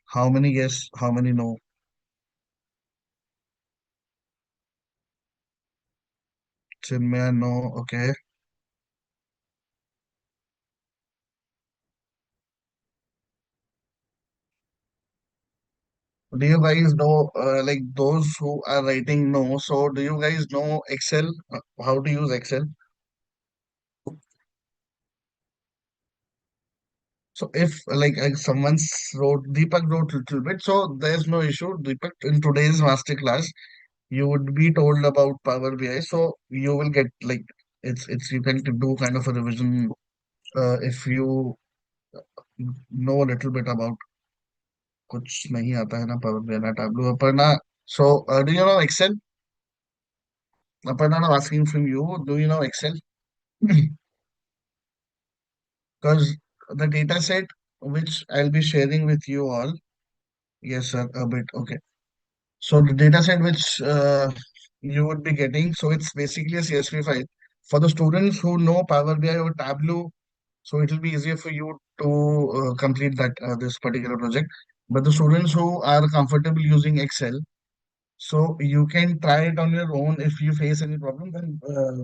How many yes, how many no? Chinmay, no. Okay. Do you guys know, like those who are writing no? So, do you guys know Excel? How to use Excel? So, if like someone's wrote, Deepak wrote little bit, so there's no issue. Deepak, in today's masterclass, you would be told about Power BI, so you will get like it's you can do kind of a revision if you know a little bit about कुछ नहीं आता है ना power BI ना Tableau Aparna so do you know Excel? Aparna, I'm asking from you, do you know Excel? Because the data set which I'll be sharing with you all, yes sir, a bit okay. So the data set which you would be getting, so it's basically a CSV file. For the students who know Power BI or Tableau, so it will be easier for you to complete that this particular project. But the students who are comfortable using Excel, so you can try it on your own. If you face any problem, then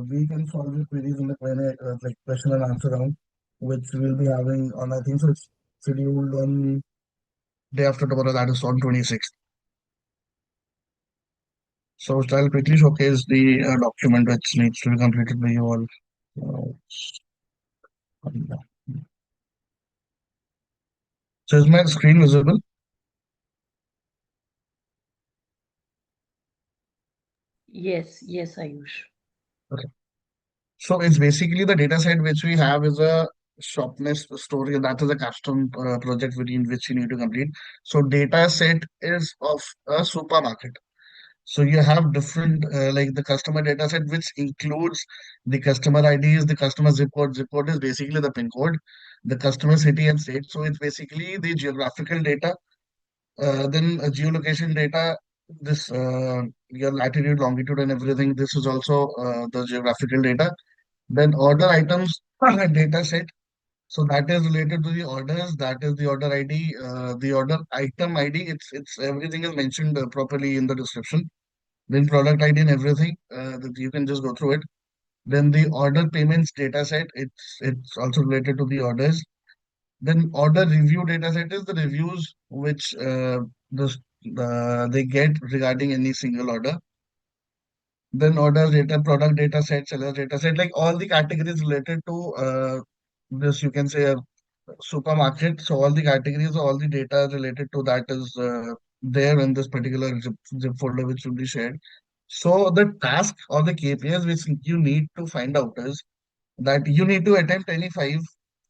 we can solve your queries in the like question and answer round, which we'll be having on I think so it's scheduled on day after tomorrow, that is on 26th. So I'll quickly showcase the document which needs to be completed by you all. So is my screen visible? Yes, yes, Ayush. Okay. So it's basically the data set which we have is a shopness story. That is a custom project within which you need to complete. So data set is of a supermarket. So you have different like the customer data set which includes the customer IDs, the customer zip code. Zip code is basically the pin code, the customer city and state. So it's basically the geographical data. Then geolocation data, this your latitude, longitude, and everything. This is also the geographical data. Then order items data set. So that is related to the orders. That is the order ID, the order item ID. It's everything is mentioned properly in the description. Then product ID and everything. That you can just go through it. Then the order payments data set. It's also related to the orders. Then order review data set is the reviews which they get regarding any single order. Then order data, product data set, seller data set, like all the categories related to this, you can say a supermarket. So all the categories, all the data related to that is there in this particular zip folder which will be shared. So the task or the KPIs which you need to find out is that you need to attempt any five.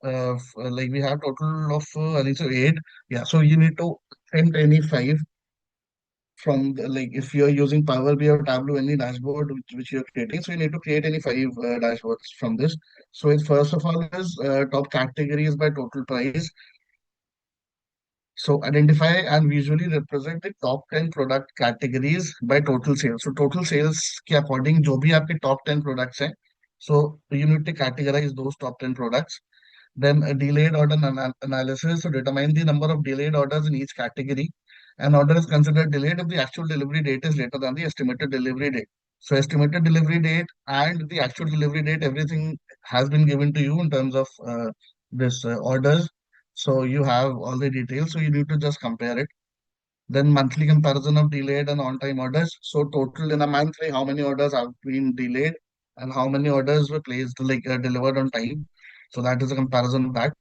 Like we have total of I think so eight. Yeah, so you need to attempt any five from the, like if you're using Power BI or Tableau, any dashboard which you're creating, so you need to create any five dashboards from this. So it's first of all is top categories by total price. So identify and visually represent the top 10 product categories by total sales. So total sales के according जो भी आपके top 10 products हैं, so you need to categorize those top 10 products. Then a delayed order analysis to determine the number of delayed orders in each category. An order is considered delayed if the actual delivery date is later than the estimated delivery date. So estimated delivery date and the actual delivery date, everything has been given to you in terms of this orders. So you have all the details. So you need to just compare it. Then monthly comparison of delayed and on-time orders. So total in a month, like how many orders have been delayed and how many orders were placed like delivered on time. So that is a comparison of that.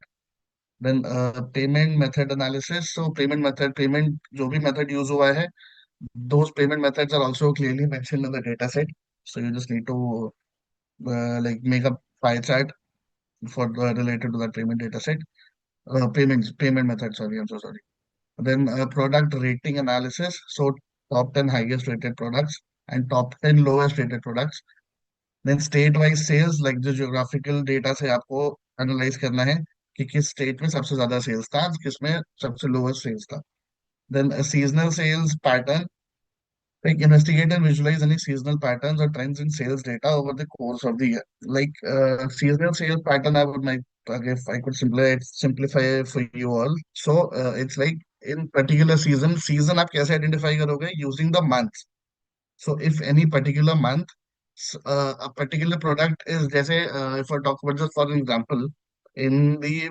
Then payment method analysis. So payment जो भी method use हुआ है, those payment methods are also clearly mentioned in the data set. So you just need to like make a pie chart for related to that payment data set. Payment method. Sorry, I'm so sorry. Then product rating analysis. So top 10 highest rated products and top 10 lowest rated products. Then state wise sales, like जो geographical data से आपको analyze करना है कि किस state में सबसे ज्यादा sales था, किस में सबसे lowest sales था. Then a seasonal sales pattern, like investigate and visualize any seasonal patterns or trends in sales data over the course of the year. Like seasonal sales pattern, I would like if I could simplify for you all. So it's like in particular season आप कैसे identify करोगे? Using the months. So if any particular month, a particular product is, जैसे if I talk about just for an example, in the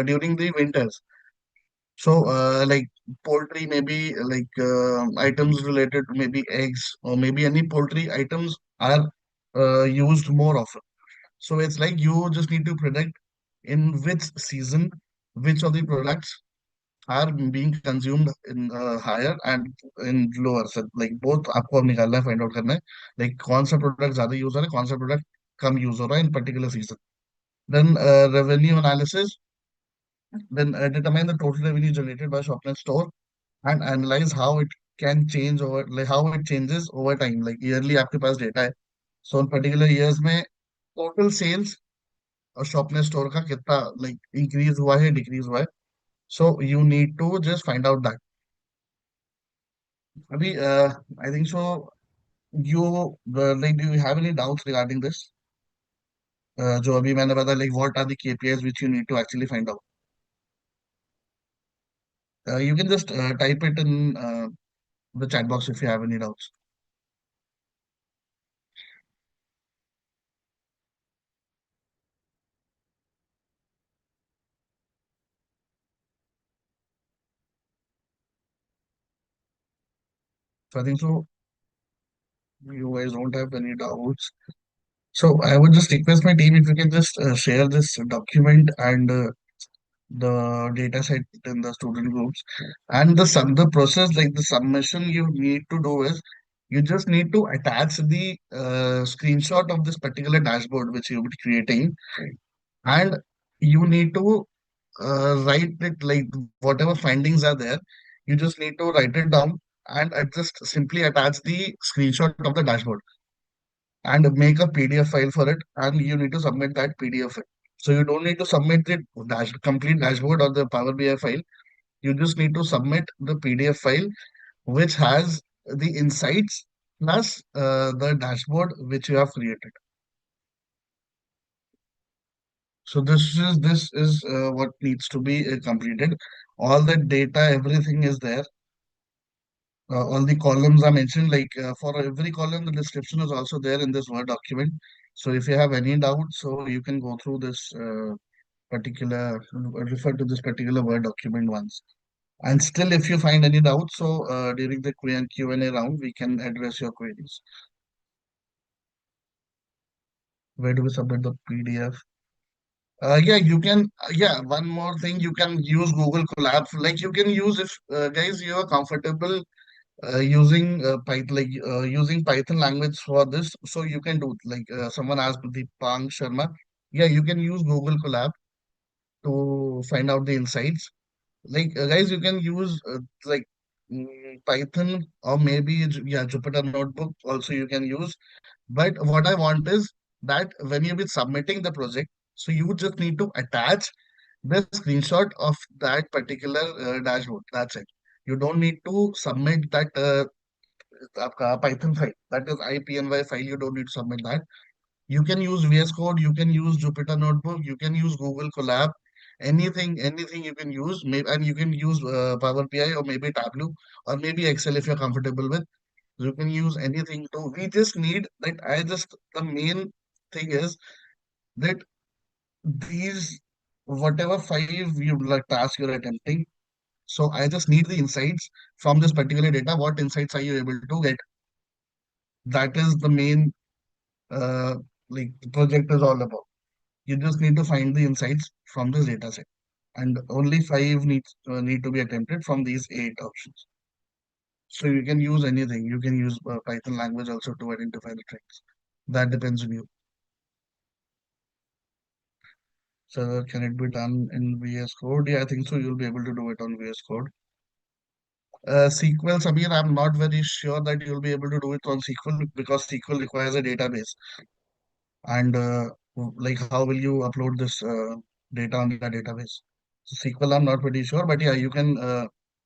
during the winters, so like poultry, maybe like items related to maybe eggs or maybe any poultry items are used more often. So it's like you just need to predict in which season which of the products are being consumed in higher and in lower. So like both आपको अब निकालना है, find out करना है like कौन सा product ज्यादा use हो रहा है, कौन सा प्रोडक्ट कम यूज हो रहा है in particular season. Then revenue analysis, then determine the total revenue generated by Shopnet store and analyze how it can change over, like how it changes over time. Like yearly आपके पास data है, so in particular years में total sales और Shopnet store का कितना like increase हुआ है, decrease हुआ है. So you need to just find out that. अभी I think so. You like, do you have any doubts regarding this? जो अभी मैंने बताया, like what are the KPIs which you need to actually find out? You can just type it in the chat box if you have any doubts. So I think so. You guys don't have any doubts. So I would just request my team if you can just share this document and the data set in the student groups, and the process, like the submission you need to do is you just need to attach the screenshot of this particular dashboard which you'll be creating, and you need to write it like whatever findings are there, you just need to write it down and just simply attach the screenshot of the dashboard and make a PDF file for it, and you need to submit that PDF file. So you don't need to submit the complete dashboard or the Power BI file. You just need to submit the PDF file which has the insights plus the dashboard which you have created. So this is what needs to be completed. All the data, everything is there. All the columns are mentioned. Like for every column, the description is also there in this Word document. So if you have any doubt, so you can go through this particular, refer to this particular Word document once. And still, if you find any doubt, so during the Q&A round, we can address your queries. Where do we submit the PDF? Yeah, you can. Yeah, one more thing, you can use Google Colab. Like you can use, if guys you are comfortable using Python, like using Python language for this, so you can do it. Like someone asked Deepang Sharma. Yeah, you can use Google Colab to find out the insights. Like guys, you can use like Python or maybe yeah, Jupyter Notebook also you can use. But what I want is that when you be submitting the project, so you just need to attach the screenshot of that particular dashboard. That's it. You don't need to submit that आपका Python file. That is IPNY file. You don't need to submit that. You can use VS Code. You can use Jupyter Notebook. You can use Google Colab. Anything you can use. Maybe, and you can use Power BI or maybe Tableau or maybe Excel if you're comfortable with. You can use anything to. We just need that. The main thing is that these whatever five you like task you're attempting. So I just need the insights from this particular data. What insights are you able to get? That is the main uh, like the project is all about. You just need to find the insights from this data set, and only five need to be attempted from these eight options. So you can use anything. You can use Python language also to identify the trends. That depends on you. So can it be done in VS Code? Yeah, I think so. You'll be able to do it on VS Code. SQL, Samir, I'm not very sure that you'll be able to do it on SQL because SQL requires a database. And like, how will you upload this data on the database? So SQL, I'm not pretty sure, but yeah, you can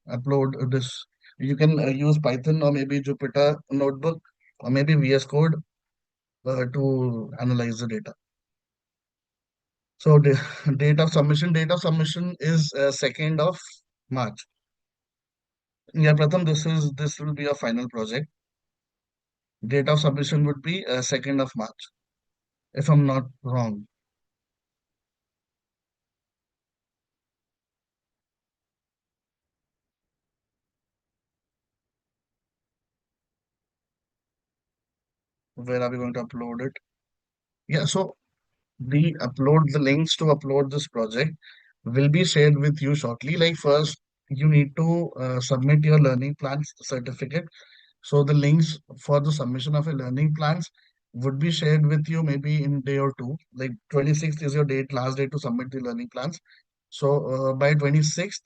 upload this. You can use Python or maybe Jupyter Notebook or maybe VS Code to analyze the data. So the date of submission is 2nd of March. Yeah, Pratham, this will be a final project. Date of submission would be 2nd of March, if I'm not wrong. Where are we going to upload it? Yeah, so we upload the links to upload this project will be shared with you shortly. Like first, you need to submit your learning plans certificate. So the links for the submission of your learning plans would be shared with you maybe in day or two. Like 26th is your date, last day to submit the learning plans. So by 26th,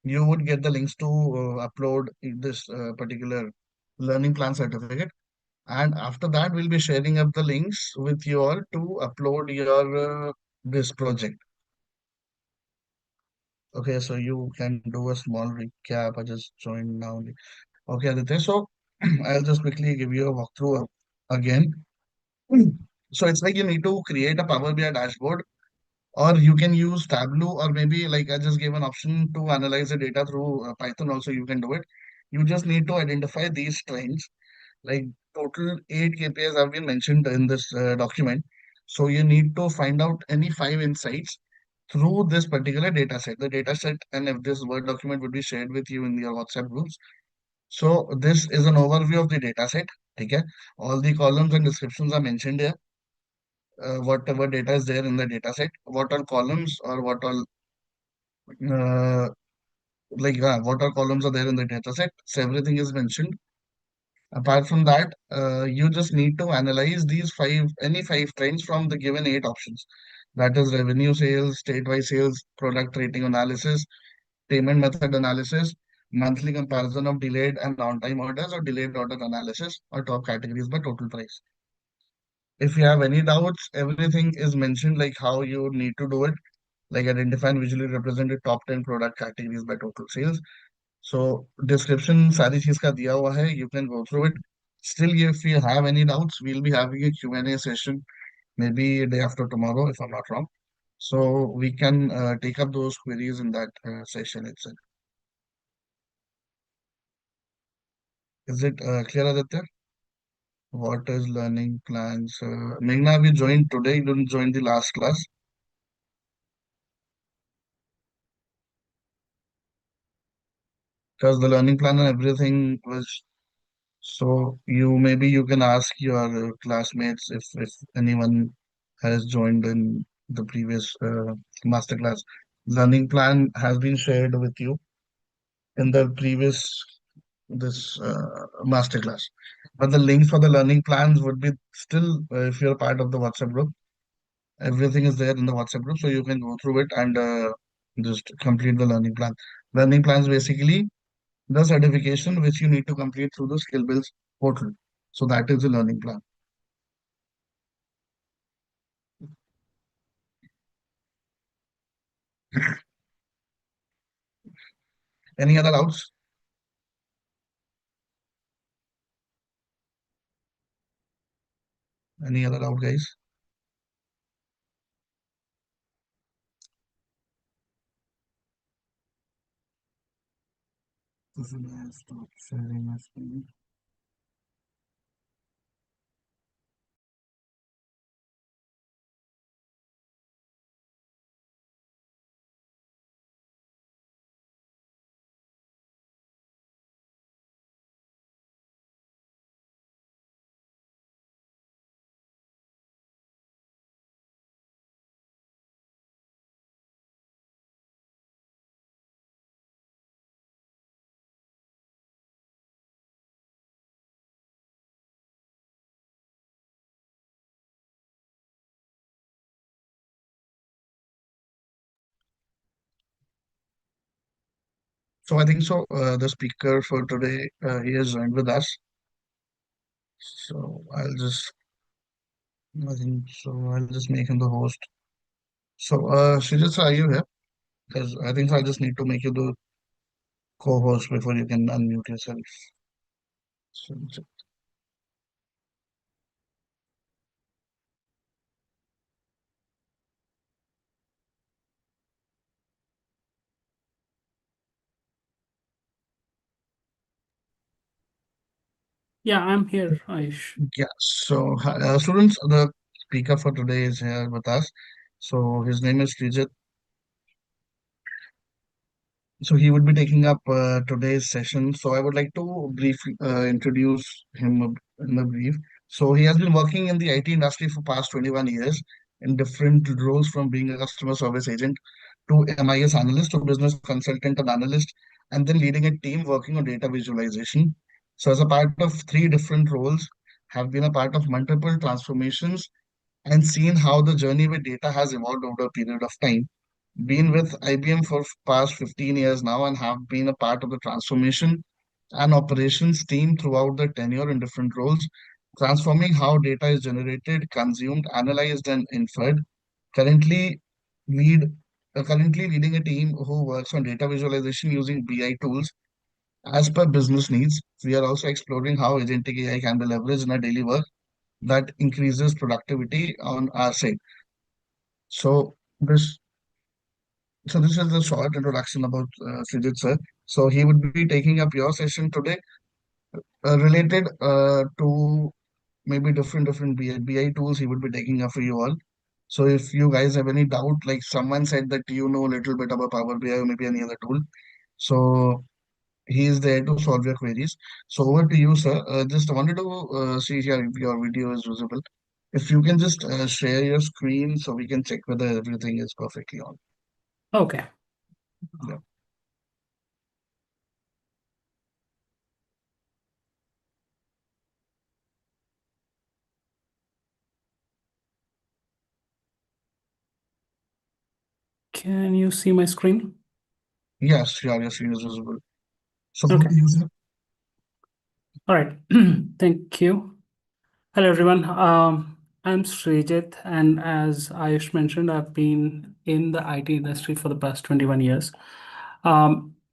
you would get the links to upload this particular learning plan certificate. And after that, we'll be sharing up the links with you all to upload your this project. Okay, so you can do a small recap. I just joined now. Okay, Aditya. So I'll just quickly give you a walkthrough again. So it's like you need to create a Power BI dashboard, or you can use Tableau, or maybe like I just gave an option to analyze the data through Python. Also, you can do it. You just need to identify these trends. Like total 8 KPIs have been mentioned in this document. So you need to find out any 5 insights through this particular data set. The data set and if this Word document would be shared with you in your WhatsApp groups. So this is an overview of the data set. Okay. All the columns and descriptions are mentioned here. Whatever data is there in the data set, what are columns or what all uh, what are columns are there in the data set. So everything is mentioned. Apart from that, you just need to analyze any 5 trends from the given 8 options. That is revenue sales, statewide sales, product rating analysis, payment method analysis, monthly comparison of delayed and on-time orders or delayed order analysis, or top categories by total price. If you have any doubts, everything is mentioned like how you need to do it, like identify and visually represent the top 10 product categories by total sales. So description सारी चीज का दिया हुआ है. You can go through it. Still, if you have any doubts, we'll be having a Q&A session maybe day after tomorrow, if I'm not wrong. So we can take up those queries in that session itself. Is it clear, Aditya? What is learning plans? Meghna, have you joined today? You didn't join the last class because the learning plan and everything was. So you maybe you can ask your classmates if anyone has joined in the previous masterclass. Learning plan has been shared with you in the previous this masterclass. But the links for the learning plans would be still if you're part of the WhatsApp group. Everything is there in the WhatsApp group, so you can go through it and just complete the learning plan. Learning plans basically the certification which you need to complete through the SkillBuild portal. So that is the learning plan. Any other doubts? Any other doubt, guys? Stop sharing my screen. So I think so. The speaker for today, he has joined with us. So I think so. I'll just make him the host. So, Shrijat, are you here? Because I think so I just need to make you the co-host before you can unmute yourself. So, Yeah, I'm here, Ayush. Yeah. So, students, the speaker for today is here with us. So, his name is Srijit. So, he would be taking up today's session. So, I would like to briefly introduce him in a brief. So, he has been working in the IT industry for past 21 years in different roles, from being a customer service agent to MIS analyst to business consultant and analyst, and then leading a team working on data visualization. So, as a part of three different roles, have been a part of multiple transformations and seen how the journey with data has evolved over a period of time. Been with IBM for past 15 years now and have been a part of the transformation and operations team throughout the tenure in different roles, transforming how data is generated, consumed, analyzed, and inferred. Currently, lead currently leading a team who works on data visualization using BI tools as per business needs. We are also exploring how agentic AI can be leveraged in our daily work that increases productivity on our side. So this this is a short introduction about Srijit sir. So he would be taking up your session today, related to maybe different BI tools he would be taking up for you all. So if you guys have any doubt, like someone said that you know a little bit about Power BI or maybe any other tool, so he is there to solve your queries. So over to you, sir. Just wanted to see here if your video is visible. If you can just share your screen so we can check whether everything is perfectly on. Okay. Yeah. Can you see my screen? Yes, yeah, your screen is visible. So over Okay. to you, sir. All right. Thank you. Hello, everyone. I'm Srijit, and as Ayush mentioned, I've been in the IT industry for the past 21 years.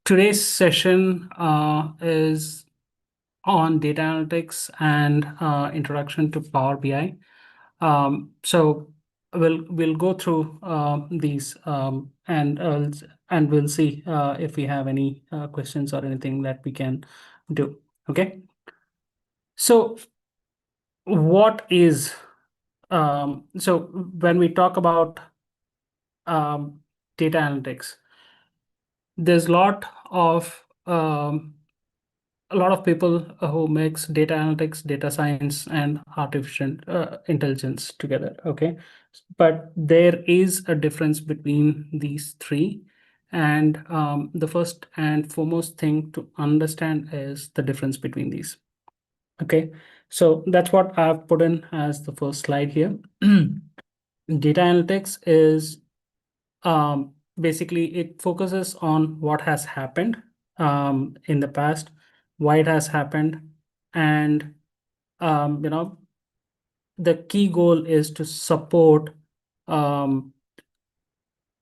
Today's session is on data analytics and introduction to Power BI. So we'll go through these and we'll see if we have any questions or anything that we can do. Okay. So what is so when we talk about um, data analytics, there's a lot of people who makes data analytics, data science, and artificial intelligence together. Okay, but there is a difference between these three, and the first and foremost thing to understand is the difference between these. Okay, so that's what I've put in as the first slide here. Data analytics is basically it focuses on what has happened in the past, why it has happened, and um, you know the key goal is to support um,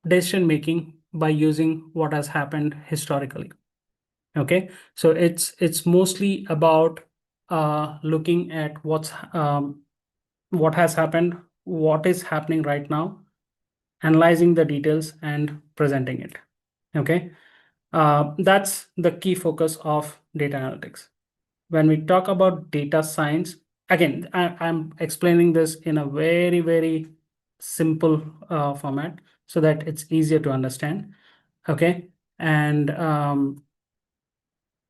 decision making by using what has happened historically. Okay, so it's mostly about looking at what has happened, what is happening right now, analyzing the details and presenting it. Okay, that's the key focus of data analytics. When we talk about data science, again, I'm explaining this in a very, very simple format so that it's easier to understand. Okay, and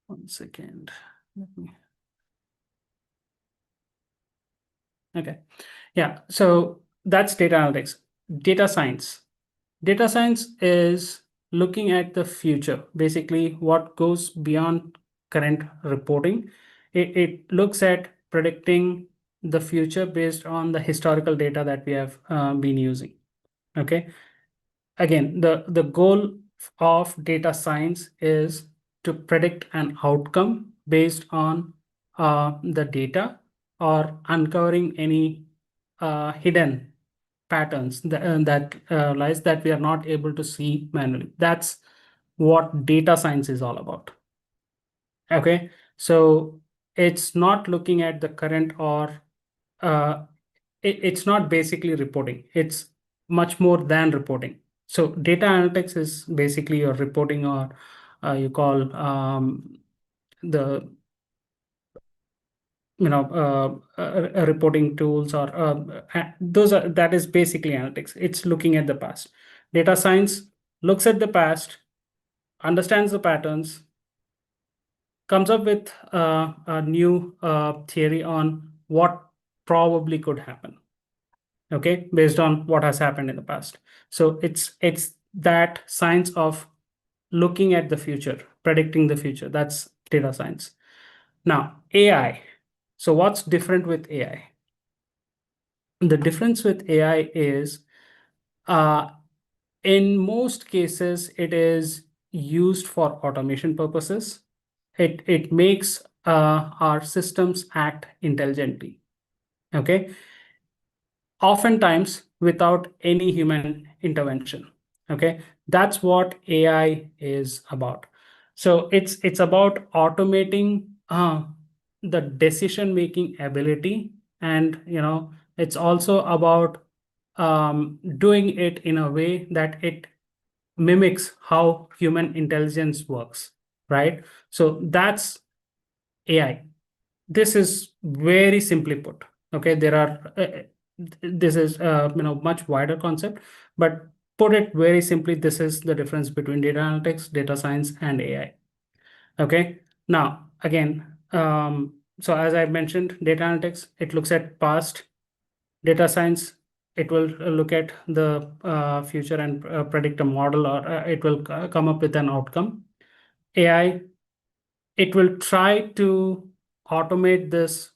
one second. Let me. Okay, yeah. So that's data analytics. Data science. Data science is looking at the future, basically what goes beyond current reporting. It looks at predicting the future based on the historical data that we have been using. Okay. Again, the goal of data science is to predict an outcome based on the data or uncovering any hidden patterns that lies that we are not able to see manually. That's what data science is all about. Okay, so it's not looking at the current or uh, it's not basically reporting. It's much more than reporting. So data analytics is basically your reporting, or you call the reporting tools, or that is basically analytics. It's looking at the past. Data science looks at the past, understands the patterns, comes up with a new theory on what probably could happen, okay, based on what has happened in the past. So it's that science of looking at the future, predicting the future. That's data science. Now, AI. So what's different with AI? The difference with AI is, in most cases, it is used for automation purposes. It makes our systems act intelligently, okay? Oftentimes without any human intervention, okay? That's what AI is about. So it's about automating the decision-making ability, and it's also about doing it in a way that it mimics how human intelligence works, right? So that's AI. This is very simply put. Okay, there are this is much wider concept, but put it very simply, this is the difference between data analytics, data science, and AI. Okay, now again, so as I mentioned, data analytics, it looks at past. Data science, it will look at the future and predict a model, or it will come up with an outcome. AI, it will try to automate this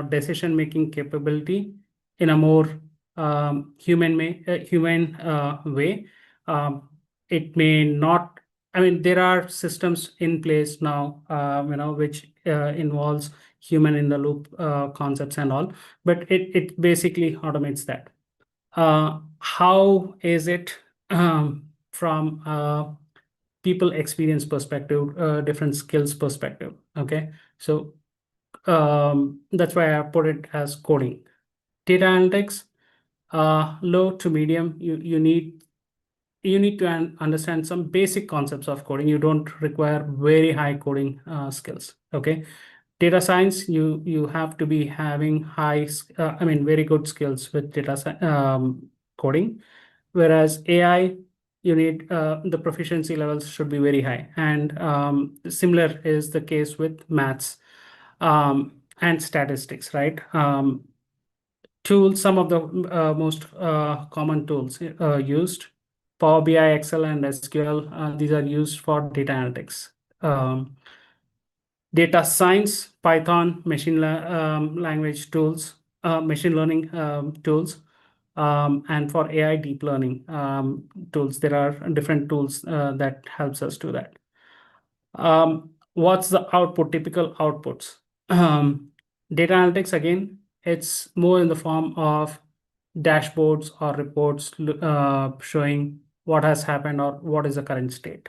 decision making capability in a more human way. It may not, I mean, there are systems in place now which involves human in the loop concepts and all, but it basically automates that. How is it from people experience perspective, different skills perspective? Okay, so that's why I put it as coding. Data analytics, low to medium. You need to understand some basic concepts of coding. You don't require very high coding skills. Okay, data science, you have to be having very good skills with coding. Whereas AI, you need the proficiency levels should be very high, and similar is the case with maths and statistics, right? Tools, some of the most common tools used: Power BI, Excel, and SQL. These are used for data analytics. Data science, Python, language tools, machine learning tools, and for AI, deep learning tools. There are different tools that helps us do that. What's the output, typical outputs? Data analytics, again, it's more in the form of dashboards or reports showing what has happened or what is the current state.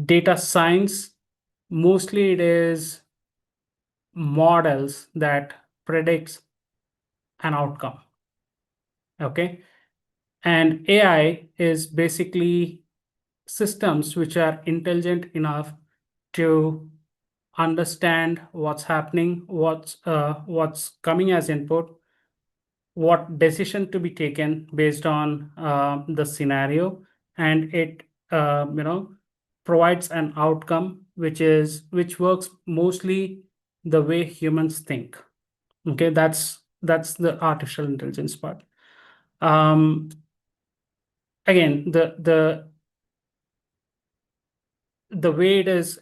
Data science, mostly it is models that predicts an outcome. Okay, and AI is basically systems which are intelligent enough to understand what's happening, what's coming as input, what decision to be taken based on the scenario, and it provides an outcome which works mostly the way humans think. Okay, that's the artificial intelligence part. Again, the way it is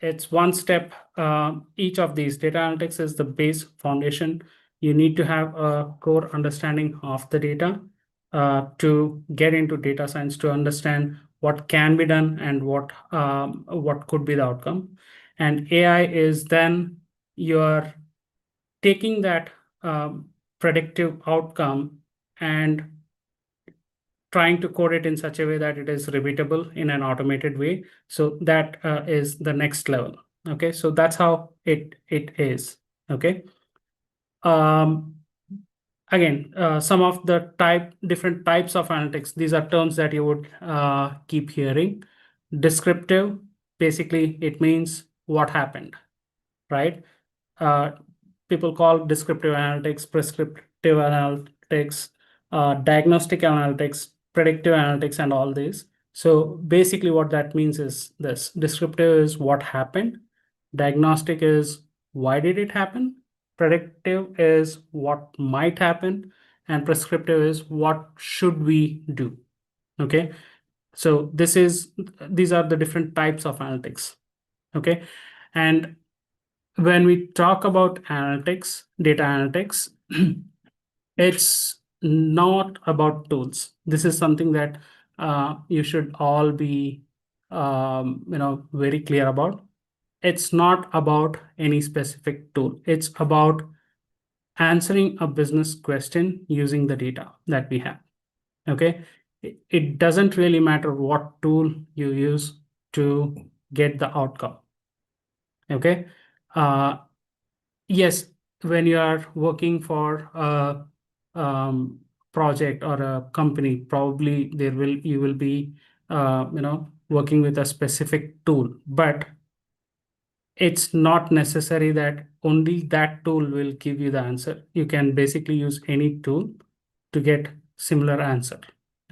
it's one step. Each of these data analytics is the base foundation. You need to have a core understanding of the data to get into data science, to understand what can be done and what could be the outcome. And AI is then you're taking that predictive outcome and trying to code it in such a way that it is repeatable in an automated way. So that is the next level. Okay, so that's how it is. Okay. Again, some of the different types of analytics. These are terms that you would keep hearing. Descriptive, basically, it means what happened, right? people call descriptive analytics, prescriptive analytics, diagnostic analytics, predictive analytics, and all these. So basically what that means is this: descriptive is what happened, diagnostic is why did it happen, predictive is what might happen, and prescriptive is what should we do. Okay, so these are the different types of analytics. Okay, and when we talk about analytics, data analytics, it's not about tools. This is something that you should all be very clear about. It's not about any specific tool. It's about answering a business question using the data that we have. Okay, it doesn't really matter what tool you use to get the outcome. Okay, yes, when you are working for a project or a company, probably you will be working with a specific tool, but it's not necessary that only that tool will give you the answer. You can basically use any tool to get similar answer.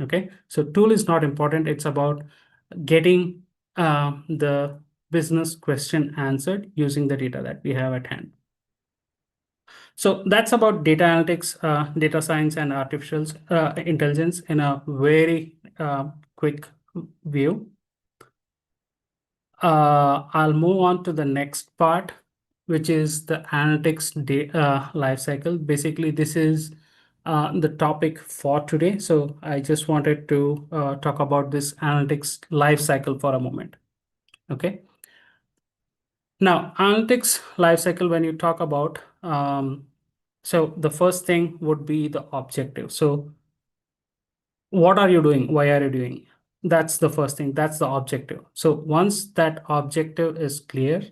Okay, so tool is not important. It's about getting the business question answered using the data that we have at hand. So that's about data analytics, data science, and artificial intelligence in a very quick view. I'll move on to the next part, which is the analytics life cycle. Basically, this is the topic for today. So I just wanted to talk about this analytics life cycle for a moment. Okay. Now, analytics life cycle, when you talk about, so the first thing would be the objective. So what are you doing? Why are you doing? That's the first thing. That's the objective. So once that objective is clear,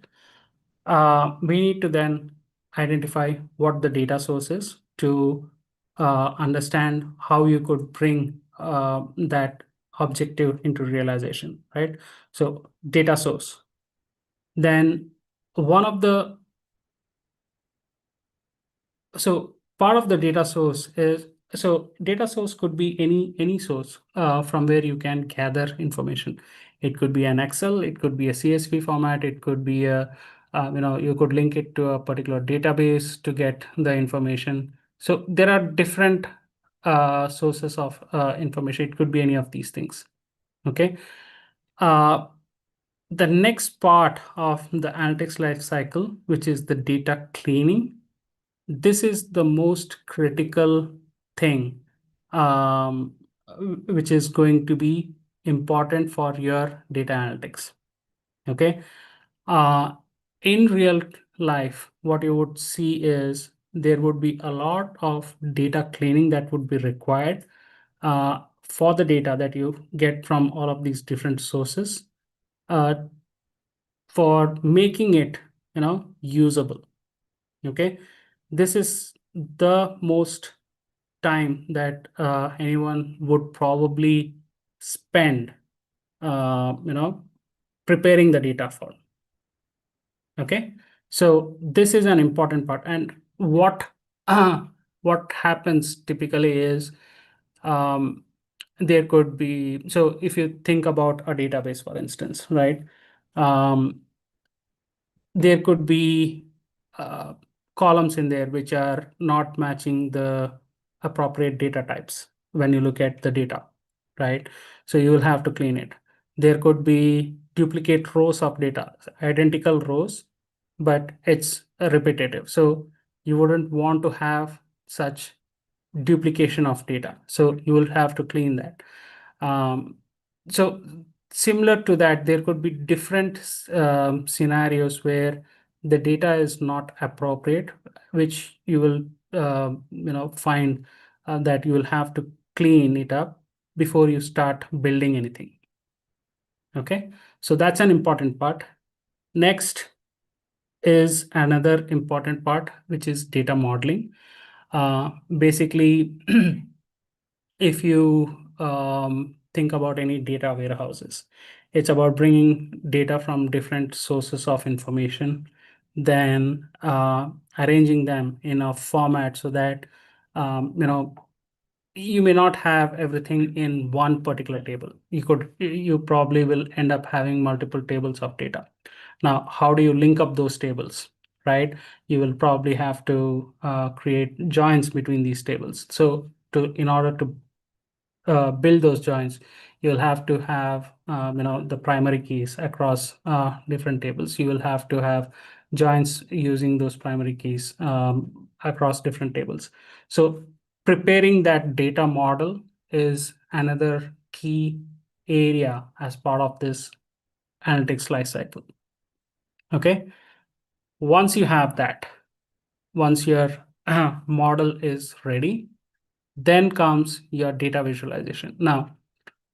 we need to then identify what the data source is to understand how you could bring that objective into realization, right? So data source. Then one of the so part of the data source is, so data source could be any source from where you can gather information. It could be an Excel, it could be a CSV format, it could be a you could link it to a particular database to get the information. So there are different sources of information. It could be any of these things. Okay. The next part of the analytics life cycle, which is the data cleaning, this is the most critical thing, which is going to be important for your data analytics. Okay. In real life, what you would see is there would be a lot of data cleaning that would be required for the data that you get from all of these different sources for making it usable. Okay, this is the most time that anyone would probably spend preparing the data for. Okay, so this is an important part. And what happens typically is there could be, so if you think about a database, for instance, right, there could be columns in there which are not matching the appropriate data types when you look at the data, right? So you will have to clean it. There could be duplicate rows of data, identical rows, but it's repetitive. So you wouldn't want to have such duplication of data. So you will have to clean that. So similar to that, there could be different scenarios where the data is not appropriate, which you will find that you will have to clean it up before you start building anything. Okay, so that's an important part. Next is another important part, which is data modeling. Basically, if you think about any data warehouses, it's about bringing data from different sources of information, then arranging them in a format so that you may not have everything in one particular table. You probably will end up having multiple tables of data. Now, how do you link up those tables, right? You will probably have to create joins between these tables. So in order to build those joins, you'll have to have the primary keys across different tables. You will have to have joins using those primary keys across different tables. So preparing that data model is another key area as part of this analytics lifecycle. Okay, once you have that, once your model is ready, then comes your data visualization. Now,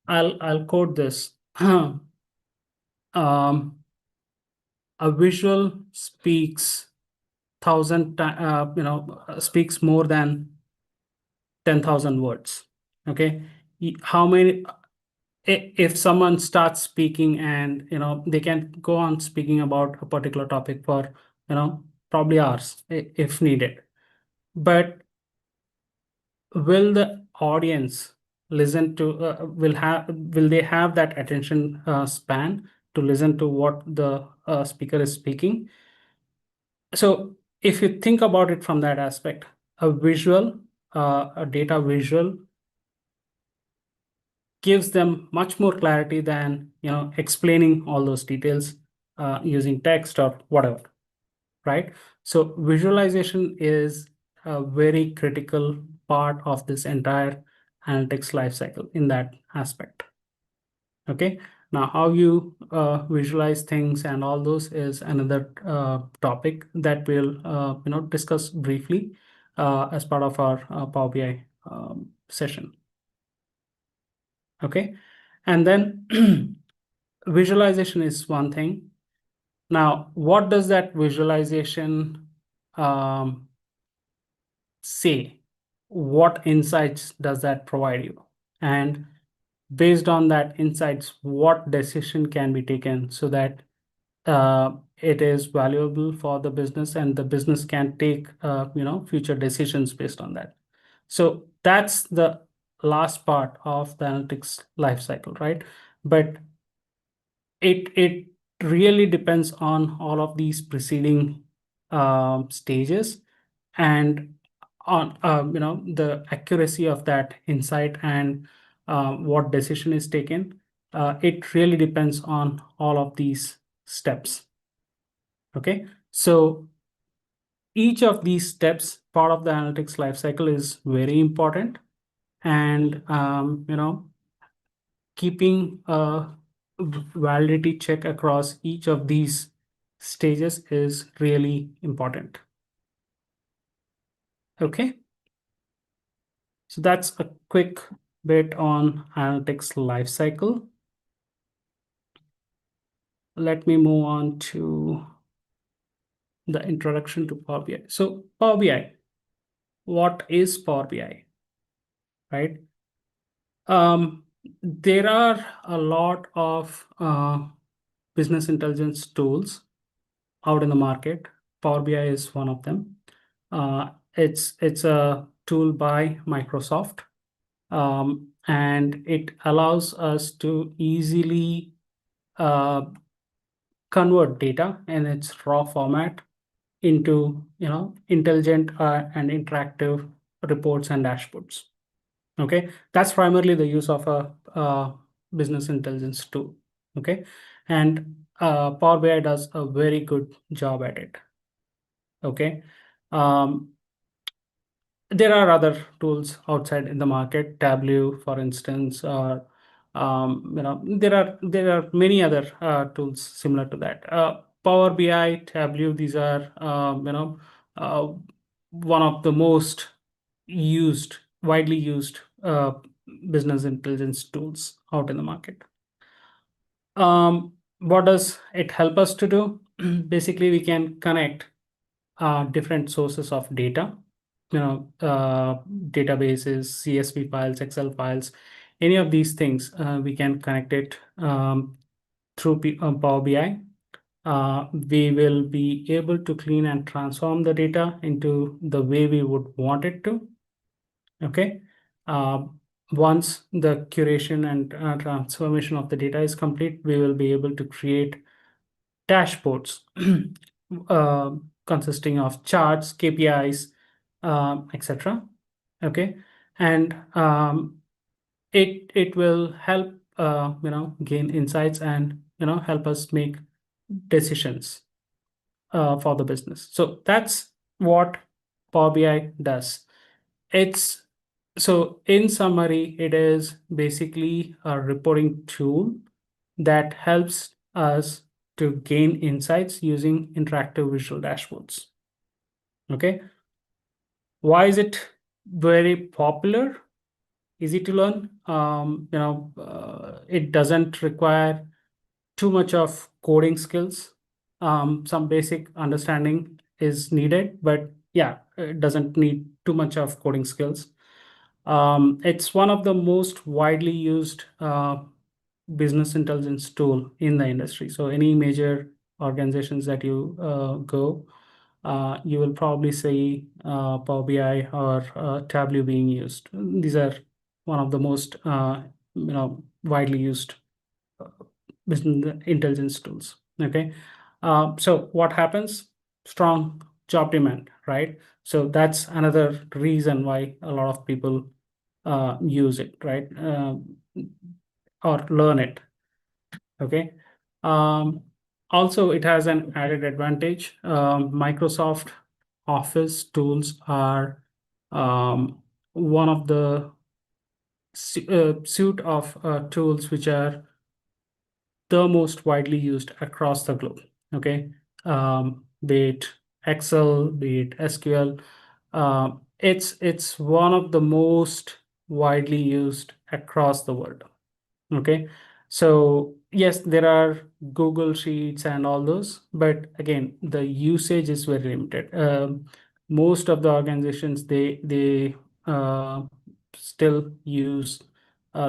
I'll quote this. A visual speaks speaks more than 10,000 words. Okay, how many? If someone starts speaking and they can go on speaking about a particular topic for probably hours if needed, but will the audience listen to will they have that attention span to listen to what the speaker is speaking? So if you think about it from that aspect, a data visual gives them much more clarity than explaining all those details using text or whatever, right? So visualization is a very critical part of this entire analytics lifecycle in that aspect. Okay, now how you visualize things and all those is another topic that we'll discuss briefly as part of our Power BI session. Okay, and then visualization is one thing. Now, what does that visualization say? What insights does that provide you? And based on that insights, what decision can be taken so that it is valuable for the business and the business can take future decisions based on that. So that's the last part of the analytics life cycle, right? But it really depends on all of these preceding stages and on the accuracy of that insight and what decision is taken. It really depends on all of these steps. Okay, so each of these steps, part of the analytics lifecycle, is very important, and keeping a validity check across each of these stages is really important. Okay, so that's a quick bit on analytics lifecycle. Let me move on to the introduction to Power BI. So Power BI, what is Power BI, right? There are a lot of business intelligence tools out in the market. Power BI is one of them. It's a tool by Microsoft, and it allows us to easily convert data in its raw format into intelligent and interactive reports and dashboards. Okay, that's primarily the use of a business intelligence tool. Okay, and Power BI does a very good job at it. Okay, there are other tools outside in the market, Tableau, for instance, or there are many other tools similar to that. Power BI, Tableau, these are uh, one of the most widely used business intelligence tools out in the market. What does it help us to do? Basically, we can connect different sources of data, databases, CSV files, Excel files, any of these things. We can connect it through Power BI, we will be able to clean and transform the data into the way we would want it to. Okay. Once the curation and transformation of the data is complete, we will be able to create dashboards consisting of charts, KPIs, etc. Okay, and it will help gain insights and help us make decisions for the business. So that's what Power BI does. It's so in summary, it is basically a reporting tool that helps us to gain insights using interactive visual dashboards. Okay. Why is it very popular? Easy to learn. It doesn't require too much of coding skills. Some basic understanding is needed, but yeah, it doesn't need too much of coding skills. It's one of the most widely used business intelligence tool in the industry. So any major organizations that you go, you will probably see Power BI or Tableau being used. These are one of the most widely used business intelligence tools. Okay, so what happens? Strong job demand, right? So that's another reason why a lot of people use it, right? Or learn it. Okay. Also, it has an added advantage. Microsoft Office tools are one of the suite of tools which are the most widely used across the globe. Okay, be it Excel, be it SQL, it's one of the most widely used across the world. Okay, so yes, there are Google Sheets and all those, but again, the usage is very limited. Most of the organizations they still use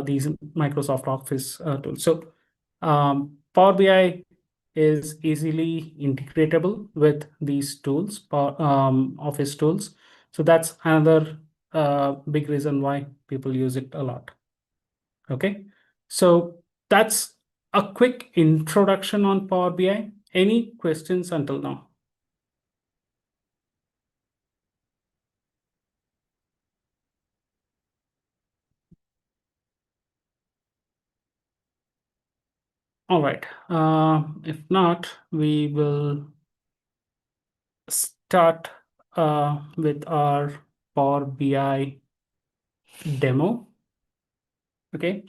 these Microsoft Office tools. So Power BI is easily integratable with these tools, Office tools. So that's another big reason why people use it a lot. Okay, so that's a quick introduction on Power BI. Any questions until now? All right. If not, we will start with our Power BI demo. Okay.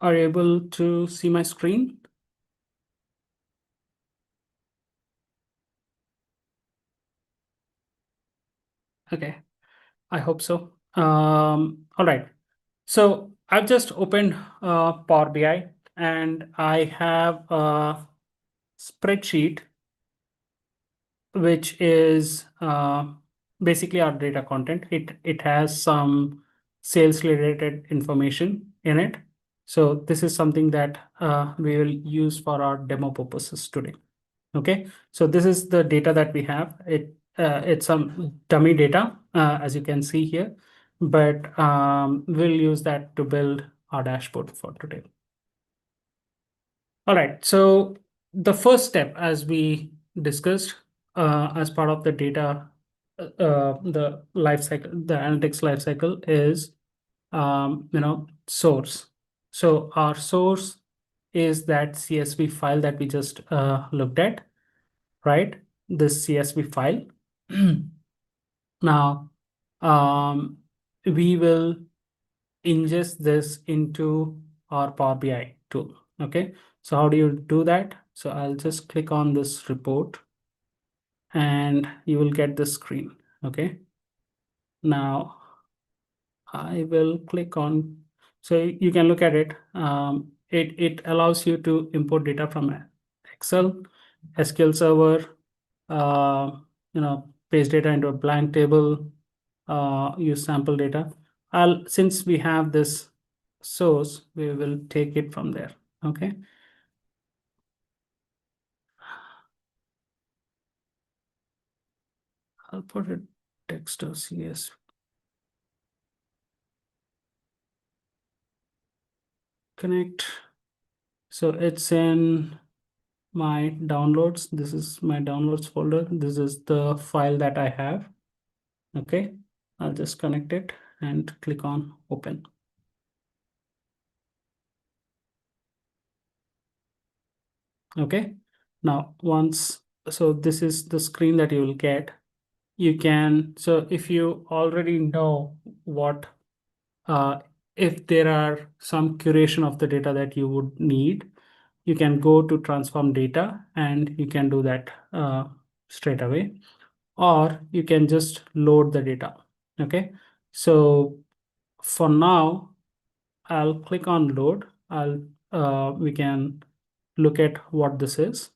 Are you able to see my screen? Okay, I hope so. All right. So I've just opened Power BI and I have a spreadsheet which is basically our data content. It has some sales related information in it. So this is something that we will use for our demo purposes today. Okay, so this is the data that we have. It's some dummy data, as you can see here, but we'll use that to build our dashboard for today. All right, so the first step, as we discussed, as part of the data, the life cycle, the analytics life cycle is, source. So our source is that CSV file that we just looked at, right? This CSV file. Now, we will ingest this into our Power BI tool. Okay, so how do you do that? So I'll just click on this report and you will get the screen. Okay, now I will click on, so you can look at it. It allows you to import data from Excel. SQL Server, paste data into a blank table, use sample data. Since we have this source, we will take it from there. Okay. I'll put it text or CSV. Connect. So it's in my downloads. This is my downloads folder. This is the file that I have. Okay. I'll just connect it and click on open. Okay. Now, so this is the screen that you will get. You can, so if you already know what, if there are some curation of the data that you would need, you can go to transform data and you can do that straight away, or you can just load the data. Okay. So for now, I'll click on load. We can look at what this is.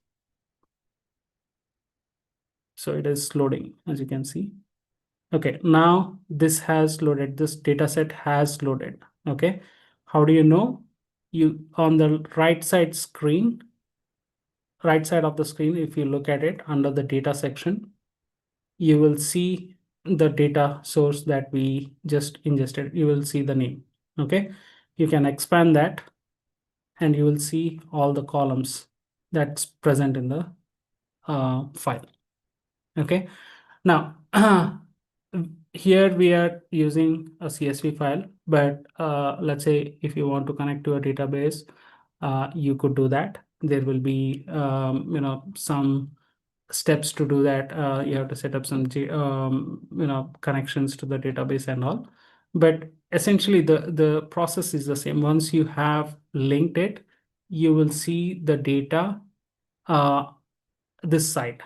So it is loading, as you can see. Okay, now this has loaded, this data set has loaded. Okay, how do you know? You on the right side of the screen, if you look at it under the data section, you will see the data source that we just ingested. You will see the name. Okay, you can expand that and you will see all the columns that's present in the file. Okay, now here we are using a CSV file, but let's say if you want to connect to a database, you could do that. There will be some steps to do that. You have to set up some connections to the database and all, but essentially the process is the same. Once you have linked it, you will see the data this side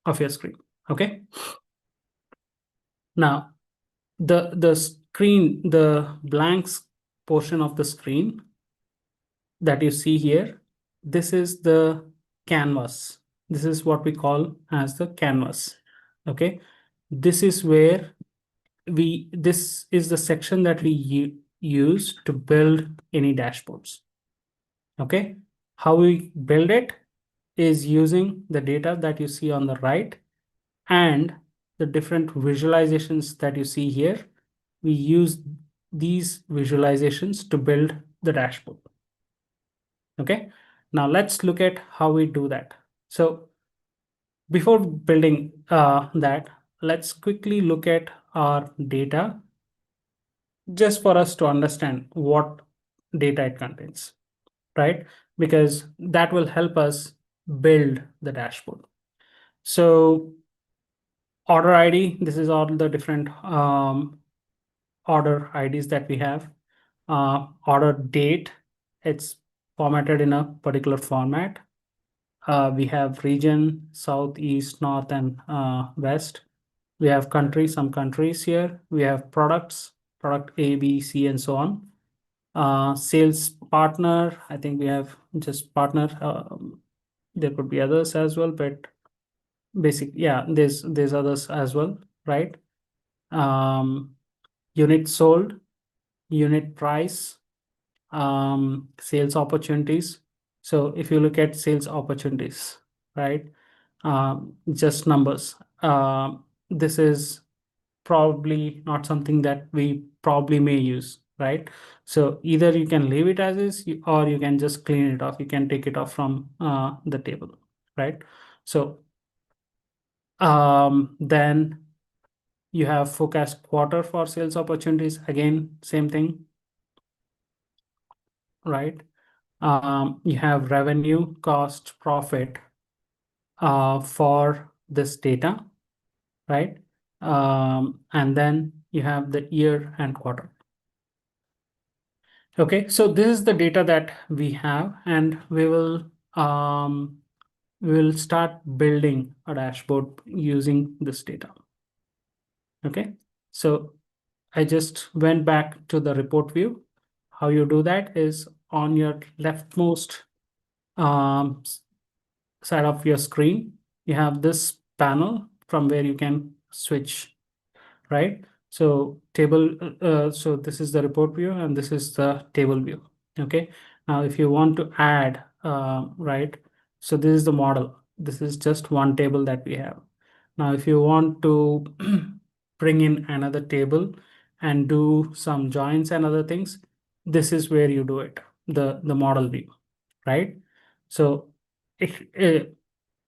of your screen. Okay, now the screen, the blanks portion of the screen that you see here, this is the canvas. This is what we call as the canvas. Okay, this is where this is the section that we use to build any dashboards. Okay, how we build it is using the data that you see on the right and the different visualizations that you see here. We use these visualizations to build the dashboard. Okay, now let's look at how we do that. So before building that, let's quickly look at our data just for us to understand what data it contains, right? Because that will help us build the dashboard. So order ID, this is all the different order IDs that we have. Order date, it's formatted in a particular format. We have region, south, east, north, and west. We have country, some countries here. We have products, product A, B, C, and so on. Sales partner, I think we have just partner. There could be others as well, but there's others as well, right? Unit sold, unit price, sales opportunities. So if you look at sales opportunities, right, just numbers, this is probably not something that we probably may use, right? So either you can leave it as is, or you can just clean it off. You can take it off from the table, right? So then you have forecast quarter for sales opportunities. Again, same thing, right? You have revenue, cost, profit for this data, right? And then you have the year and quarter. Okay, so this is the data that we have, and we will start building a dashboard using this data. Okay, so I just went back to the report view. How you do that is on your leftmost side of your screen, you have this panel from where you can switch, right? So so this is the report view and this is the table view. Okay. Now, if you want to add, right? So this is the model. This is just one table that we have. Now, if you want to bring in another table and do some joins and other things, this is where you do it, the model view, right? So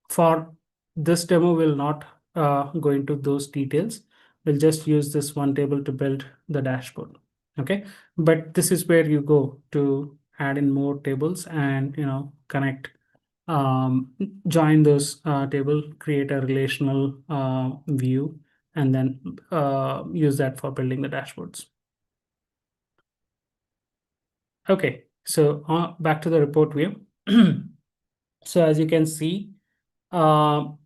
for this demo, we'll not go into those details. We'll just use this one table to build the dashboard. Okay, but this is where you go to add in more tables and connect, join those table, create a relational view, and then use that for building the dashboards. Okay, so back to the report view. So as you can see, on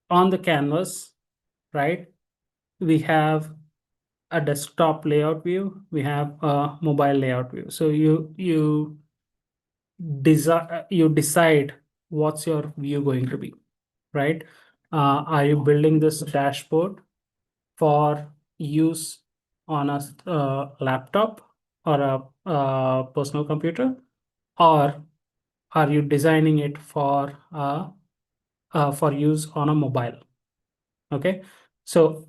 the canvas, right, we have a desktop layout view, we have a mobile layout view. So you decide what's your view going to be, right? Are you building this dashboard for use on a laptop or a personal computer, or are you designing it for use on a mobile? Okay, so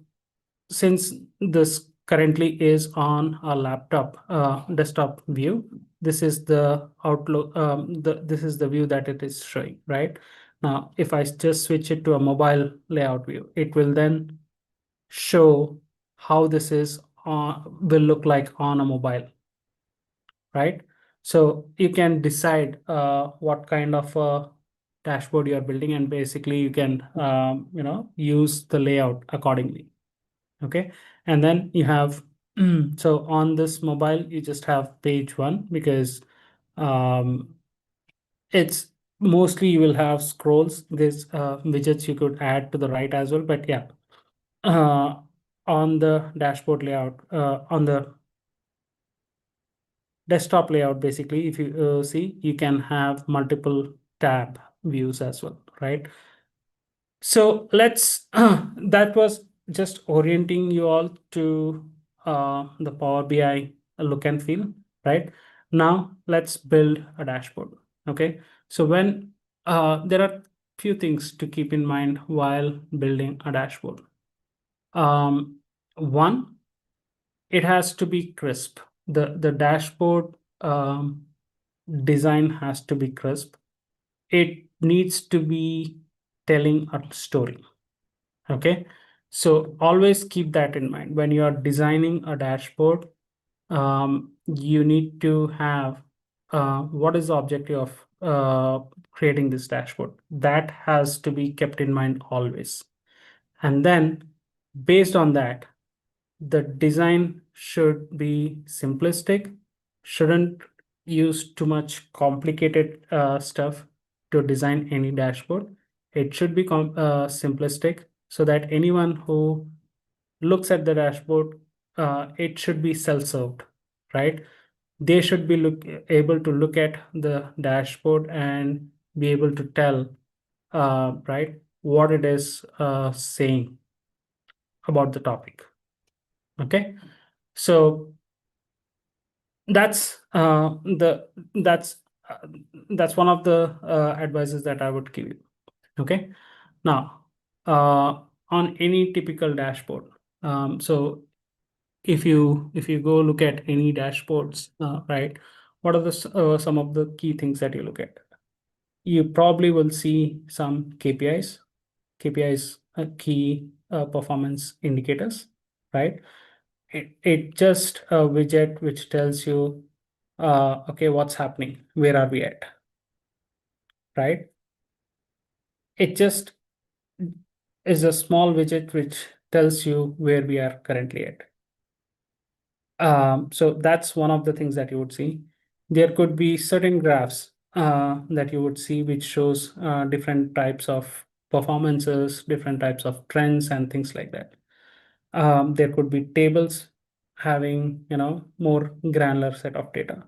since this currently is on a laptop desktop view, this is the outlook. This is the view that it is showing, right? Now, if I just switch it to a mobile layout view, it will then show how this is will look like on a mobile, right? So you can decide what kind of a dashboard you are building, and basically you can use the layout accordingly. Okay, and then you have so on this mobile you just have page one, because it's mostly you will have scrolls. There's widgets you could add to the right as well, but yeah, on the dashboard layout, on the desktop layout, basically, if you see, you can have multiple tab views as well, right? So let's that was just orienting you all to the Power BI look and feel, right? Now let's build a dashboard. Okay, so when there are few things to keep in mind while building a dashboard. One, it has to be crisp. The dashboard design has to be crisp. It needs to be telling a story. Okay, so always keep that in mind when you are designing a dashboard. You need to have what is the objective of creating this dashboard. That has to be kept in mind always, and then based on that, the design should be simplistic, shouldn't use too much complicated stuff to design any dashboard. It should be simplistic, so that anyone who looks at the dashboard, it should be self-served, right? They should be able to look at the dashboard and be able to tell, right, what it is saying about the topic. Okay, so that's that's one of the advices that I would give you. Okay, now on any typical dashboard, so if you go look at any dashboards, right, what are the some of the key things that you look at? You probably will see some KPIs. KPIs are key performance indicators, right? It just a widget which tells you, okay, what's happening, where are we at, right? It just is a small widget which tells you where we are currently at. So that's one of the things that you would see. There could be certain graphs that you would see which shows different types of performances, different types of trends and things like that. There could be tables having more granular set of data.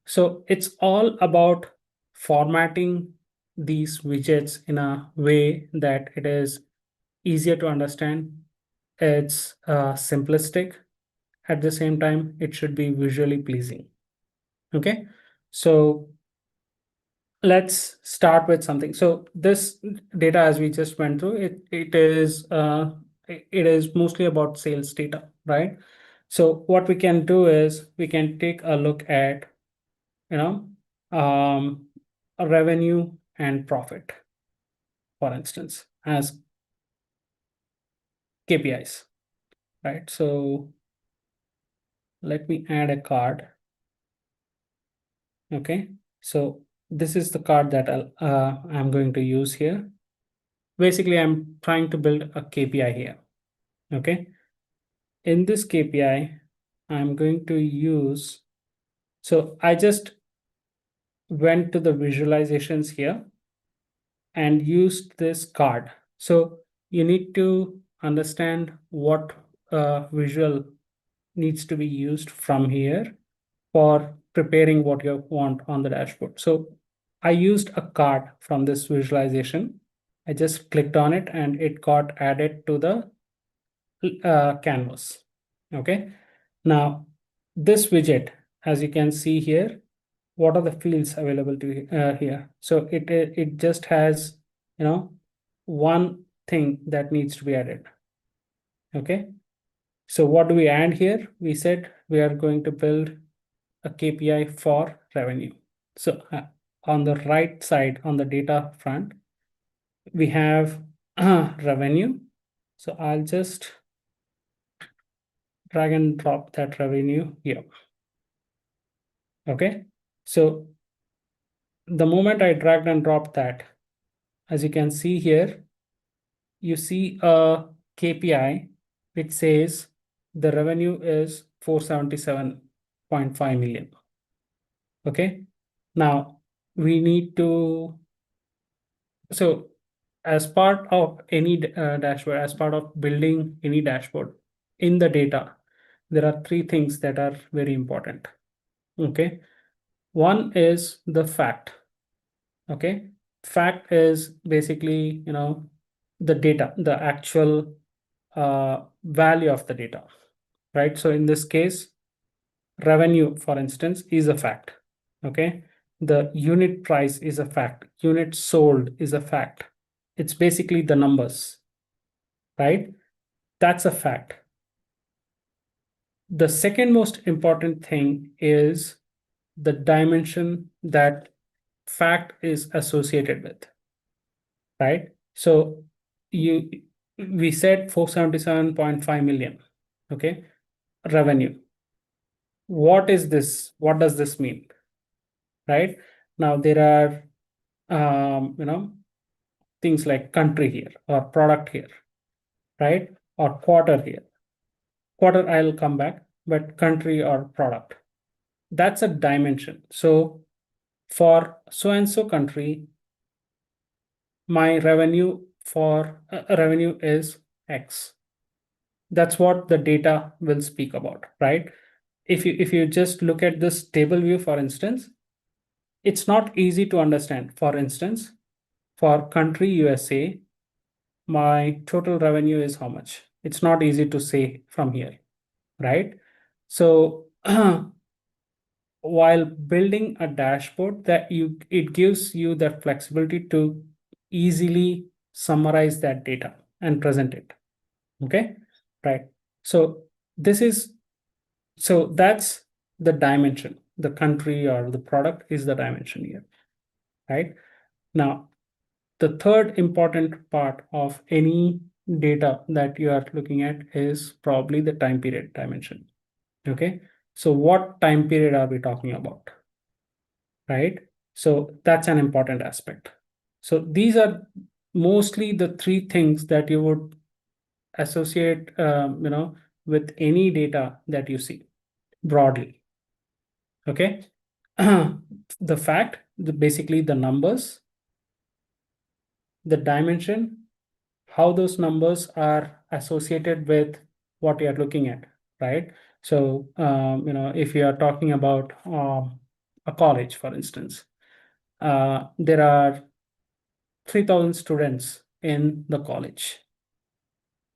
So it's all about formatting these widgets in a way that it is easier to understand. It's simplistic. At the same time, it should be visually pleasing. Okay, so let's start with something. So this data, as we just went through, it is mostly about sales data, right? So what we can do is we can take a look at, you know, a revenue and profit, for instance, as KPIs, right? So let me add a card. Okay, so this is the card that I'm going to use here. Basically, I'm trying to build a KPI here. Okay, in this KPI, I'm going to use, so I just went to the visualizations here and used this card. So you need to understand what visual needs to be used from here for preparing what you want on the dashboard. So I used a card from this visualization. I just clicked on it and it got added to the canvas. Okay. Now this widget, as you can see here, what are the fields available to here? So it just has, you know, one thing that needs to be added. Okay. So what do we add here? We said we are going to build a KPI for revenue. So on the right side, on the data front, we have revenue. So I'll just drag and drop that revenue here. Okay. So the moment I dragged and dropped that, as you can see here, you see a KPI which says the revenue is 477.5 million. Okay. Now we need to, so as part of any dashboard, as part of building any dashboard in the data, there are three things that are very important. Okay. One is the fact. Okay. Fact is basically, you know, the data, the actual value of the data, right? So in this case, revenue, for instance, is a fact. Okay. The unit price is a fact. Unit sold is a fact. It's basically the numbers, right? That's a fact. The second most important thing is the dimension that fact is associated with, right? So we said 477.5 million, okay, revenue. What is this? What does this mean? Right? Now there are things like country here or product here, right? Or quarter here. Quarter I'll come back, but country or product. That's a dimension. So for so and so country, my revenue for revenue is X. That's what the data will speak about, right? If you just look at this table view, for instance, it's not easy to understand. For instance, for country USA, my total revenue is how much? It's not easy to say from here, right? So while building a dashboard, it gives you the flexibility to easily summarize that data and present it. Okay, right? So that's the dimension. The country or the product is the dimension here, right? Now, the third important part of any data that you are looking at is probably the time period dimension. Okay, so what time period are we talking about, right? So that's an important aspect. So these are mostly the three things that you would associate, with any data that you see broadly. Okay, the fact, basically the numbers, the dimension, how those numbers are associated with what you are looking at, right? So, if you are talking about a college, for instance, there are 3,000 students in the college.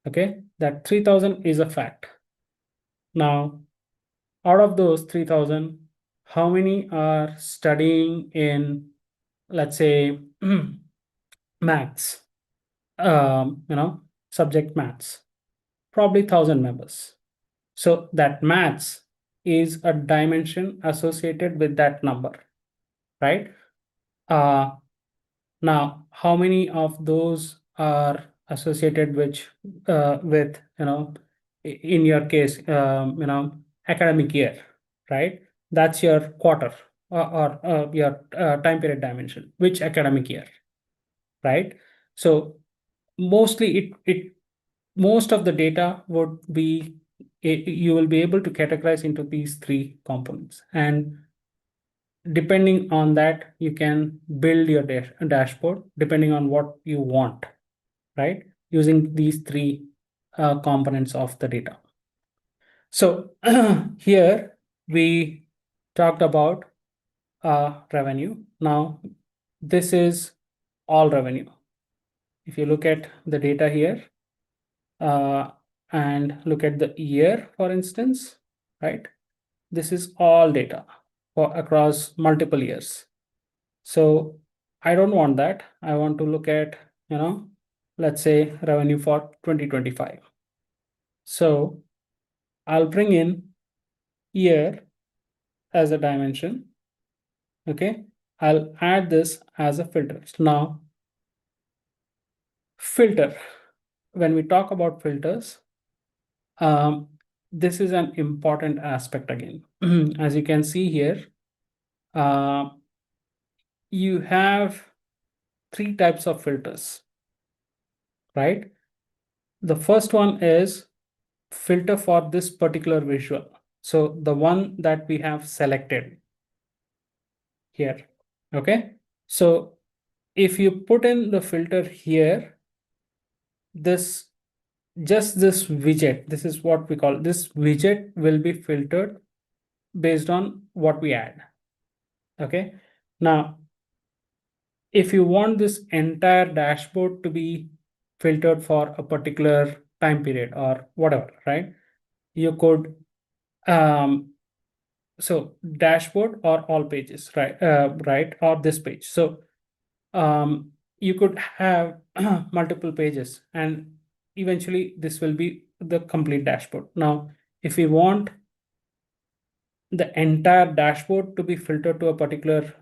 Okay, that 3,000 is a fact. Now, out of those 3,000, how many are studying in, let's say, maths, subject maths? Probably 1,000 members. So that maths is a dimension associated with that number, right? Now, how many of those are associated with in your case, academic year, right? That's your quarter or your time period dimension. Which academic year, right? So mostly most of the data would be you will be able to categorize into these three components, and depending on that you can build your dashboard depending on what you want, right, using these three components of the data. So here we talked about revenue. Now this is all revenue. If you look at the data here and look at the year, for instance, right, this is all data for across multiple years. So I don't want that. I want to look at, let's say revenue for 2025. So I'll bring in year as a dimension. Okay. I'll add this as a filter. So now filter, when we talk about filters, this is an important aspect again. As you can see here, you have three types of filters, right? The first one is filter for this particular visual. So the one that we have selected here, okay? So if you put in the filter here, this widget, this is what we call, this widget will be filtered based on what we add, okay? Now, if you want this entire dashboard to be filtered for a particular time period or whatever, right? You could so dashboard or all pages, right? Right, or this page. So you could have multiple pages, and eventually this will be the complete dashboard. Now, if we want the entire dashboard to be filtered to a particular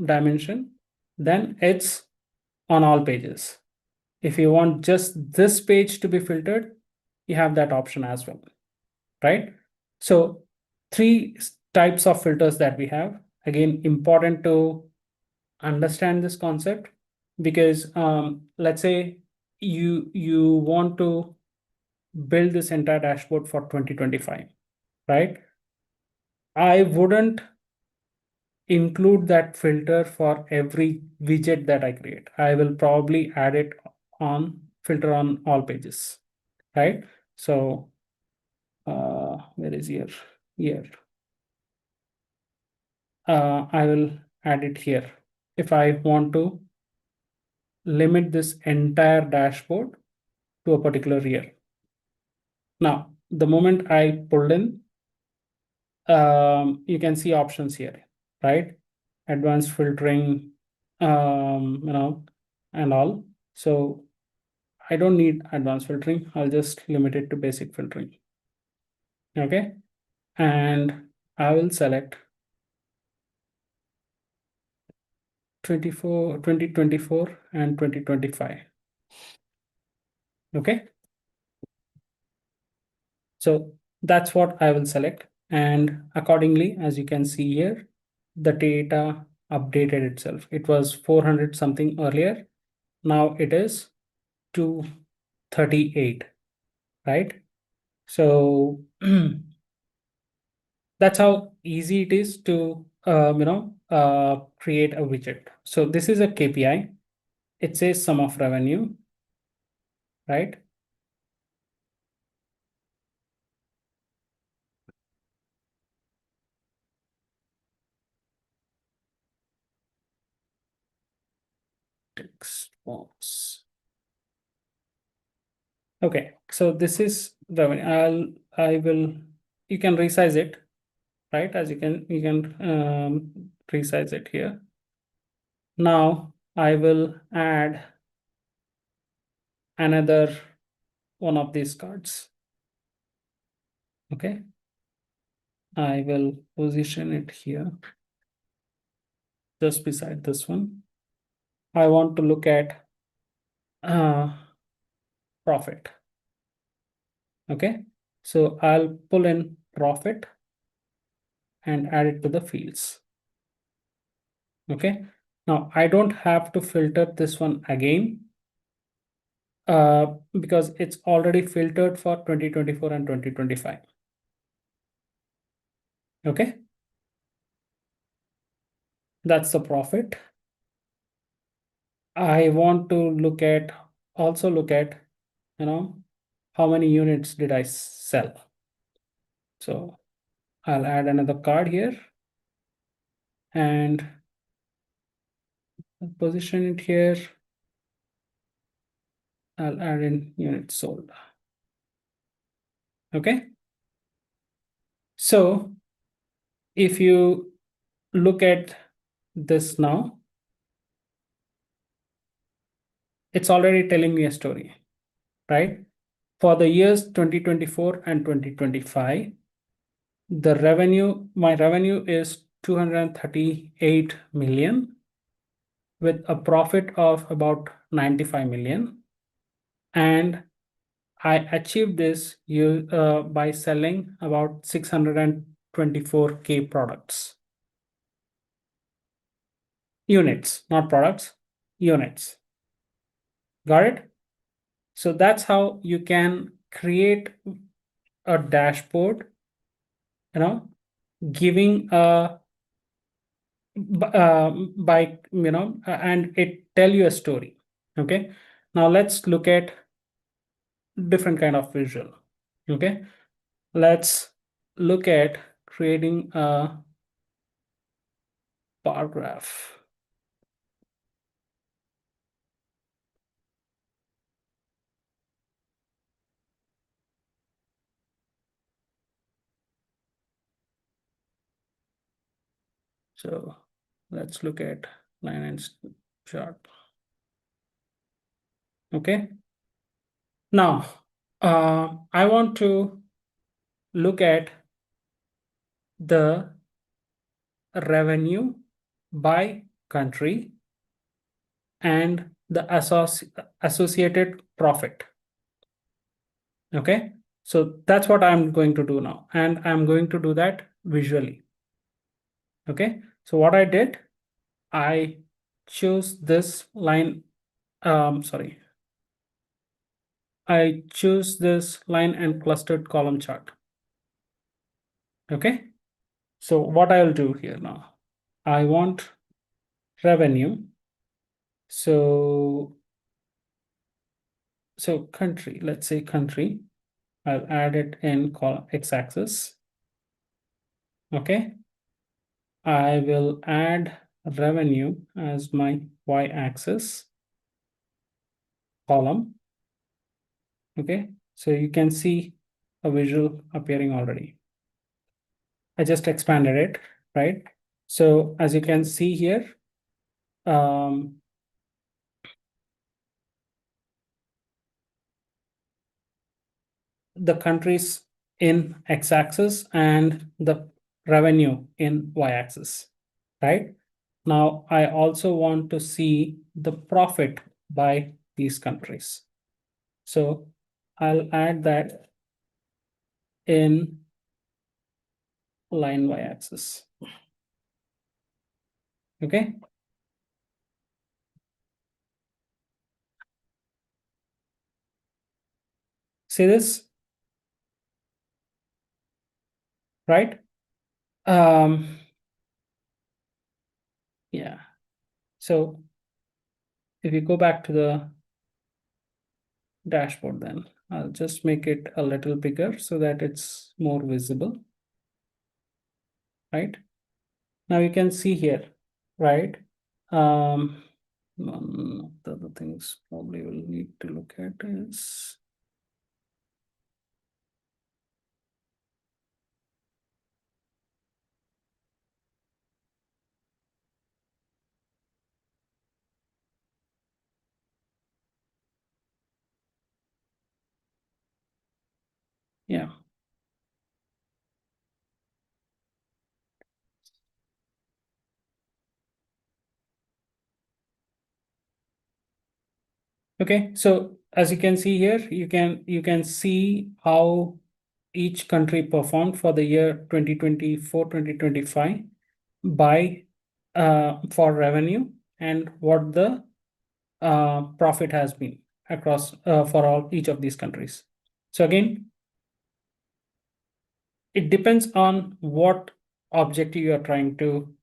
dimension, then it's on all pages. If you want just this page to be filtered, you have that option as well, right? So three types of filters that we have. Again, important to understand this concept, because let's say you want to build this entire dashboard for 2025, right? I wouldn't include that filter for every widget that I create. I will probably add it on filter on all pages, right? So where is here? Here. I will add it here. If I want to limit this entire dashboard to a particular year. Now, the moment I pulled in, you can see options here, right? Advanced filtering, and all. So I don't need advanced filtering. I'll just limit it to basic filtering. Okay. And I will select 2024 and 2025. Okay. So that's what I will select. And accordingly, as you can see here, the data updated itself. It was 400 something earlier. Now it is 238, right? So that's how easy it is to create a widget. So this is a KPI. It says sum of revenue, right? text box. Okay, so this is revenue. You can resize it, right? As you can resize it here. Now I will add another one of these cards. Okay, I will position it here, just beside this one. I want to look at profit. Okay, so I'll pull in profit and add it to the fields. Okay, now I don't have to filter this one again because it's already filtered for 2024 and 2025. Okay, that's the profit. I want to also look at, how many units did I sell. So I'll add another card here and position it here. I'll add in units sold. Okay. So if you look at this now, it's already telling me a story, right? For the years 2024 and 2025, my revenue is 238 million with a profit of about 95 million. And I achieved this by selling about 624K products. Units, not products, units. Got it? So that's how you can create a dashboard, giving by and it tell you a story. Okay, now let's look at different kind of visual. Okay, let's look at creating a bar graph. So let's look at line and chart. Okay, now I want to look at the revenue by country and the associated profit. Okay, so that's what I'm going to do now, and I'm going to do that visually. Okay, so what I did, I chose this line, I choose this line and clustered column chart. Okay, so what I'll do here now, I want revenue. So country, let's say country, I'll add it in column x-axis. Okay, I will add revenue as my y-axis column. Okay, so you can see a visual appearing already. I just expanded it, right? So as you can see here, the countries in x-axis and the revenue in y-axis, right? Now I also want to see the profit by these countries. So I'll add that in line y-axis. Okay. See this? Right? Yeah. So if you go back to the dashboard, then I'll just make it a little bigger so that it's more visible. Right? Now you can see here, right? Let one of the other things probably we'll need to look at is yeah. Okay, so as you can see here, you can see how each country performed for the year 2024, 2025 by for revenue and what the profit has been across for all each of these countries. So again, it depends on what objective you are trying to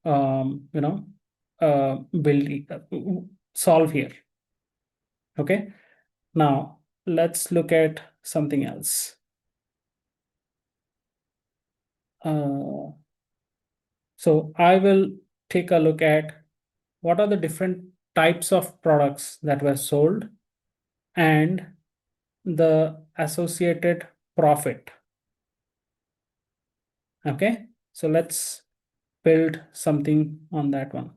solve here. Okay, now let's look at something else. So I will take a look at what are the different types of products that were sold and the associated profit. Okay, so let's build something on that one.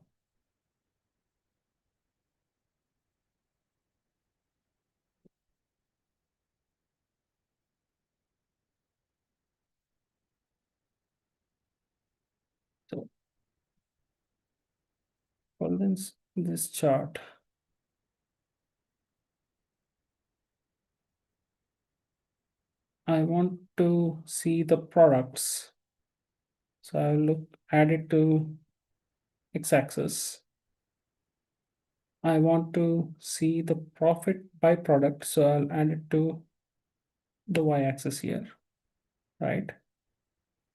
So for this chart, I want to see the products. So I'll add it to x-axis. I want to see the profit by product, so I'll add it to the y-axis here, right?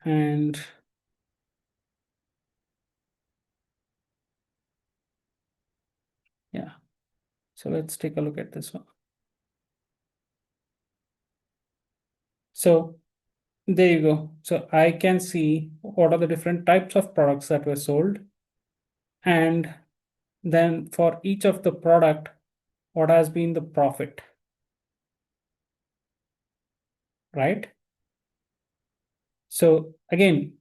And yeah, so let's take a look at this one. So there you go. So I can see what are the different types of products that were sold. And then for each of the product, what has been the profit, right? So again,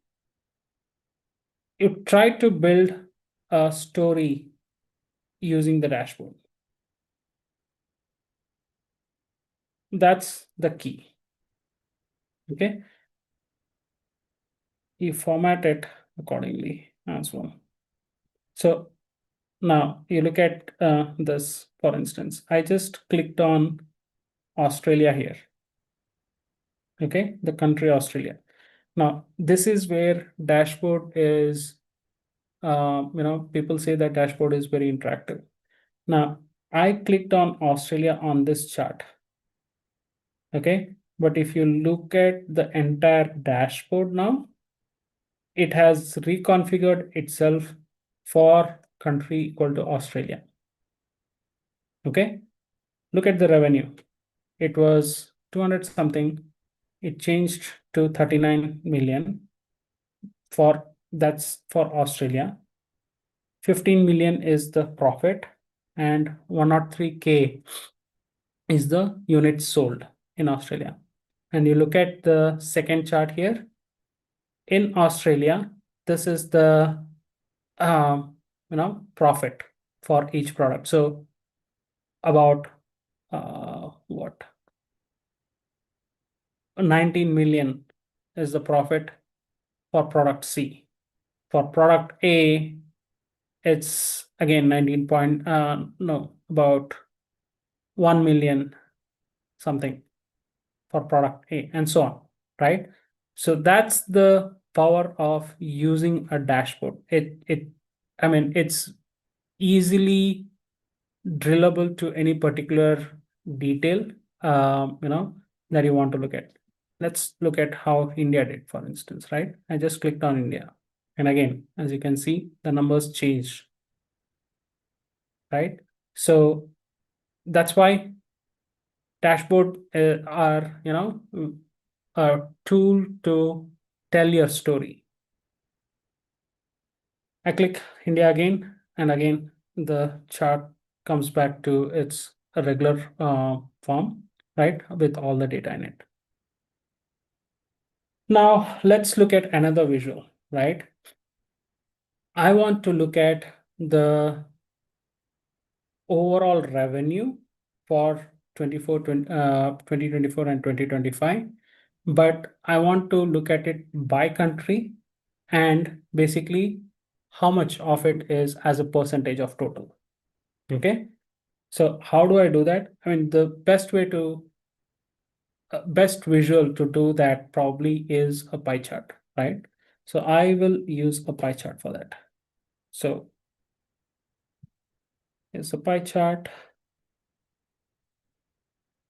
you try to build a story using the dashboard. That's the key. Okay. You format it accordingly as well. So now you look at this, for instance, I just clicked on Australia here. Okay, the country Australia. Now, this is where dashboard is, people say that dashboard is very interactive. Now, I clicked on Australia on this chart. Okay, but if you look at the entire dashboard now, it has reconfigured itself for country equal to Australia. Okay, look at the revenue. It was 200 something. It changed to 39 million that's for Australia. 15 million is the profit and 103K is the units sold in Australia. And you look at the second chart here. In Australia, this is the profit for each product. So about what 19 million is the profit for product C. For product A, it's again 19 point about 1 million something for product A, and so on, right? So that's the power of using a dashboard. It's easily drillable to any particular detail that you want to look at. Let's look at how India did, for instance, right? I just clicked on India. And again, as you can see, the numbers changed, right? So that's why dashboard are, a tool to tell your story. I click India again, and again, the chart comes back to its regular form, right, with all the data in it. Now let's look at another visual, right? I want to look at the overall revenue for 2024 and 2025, but I want to look at it by country and basically how much of it is as a percentage of total. Okay, so how do I do that? I mean, the best way to best visual to do that probably is a pie chart, right? So I will use a pie chart for that. So here's a pie chart.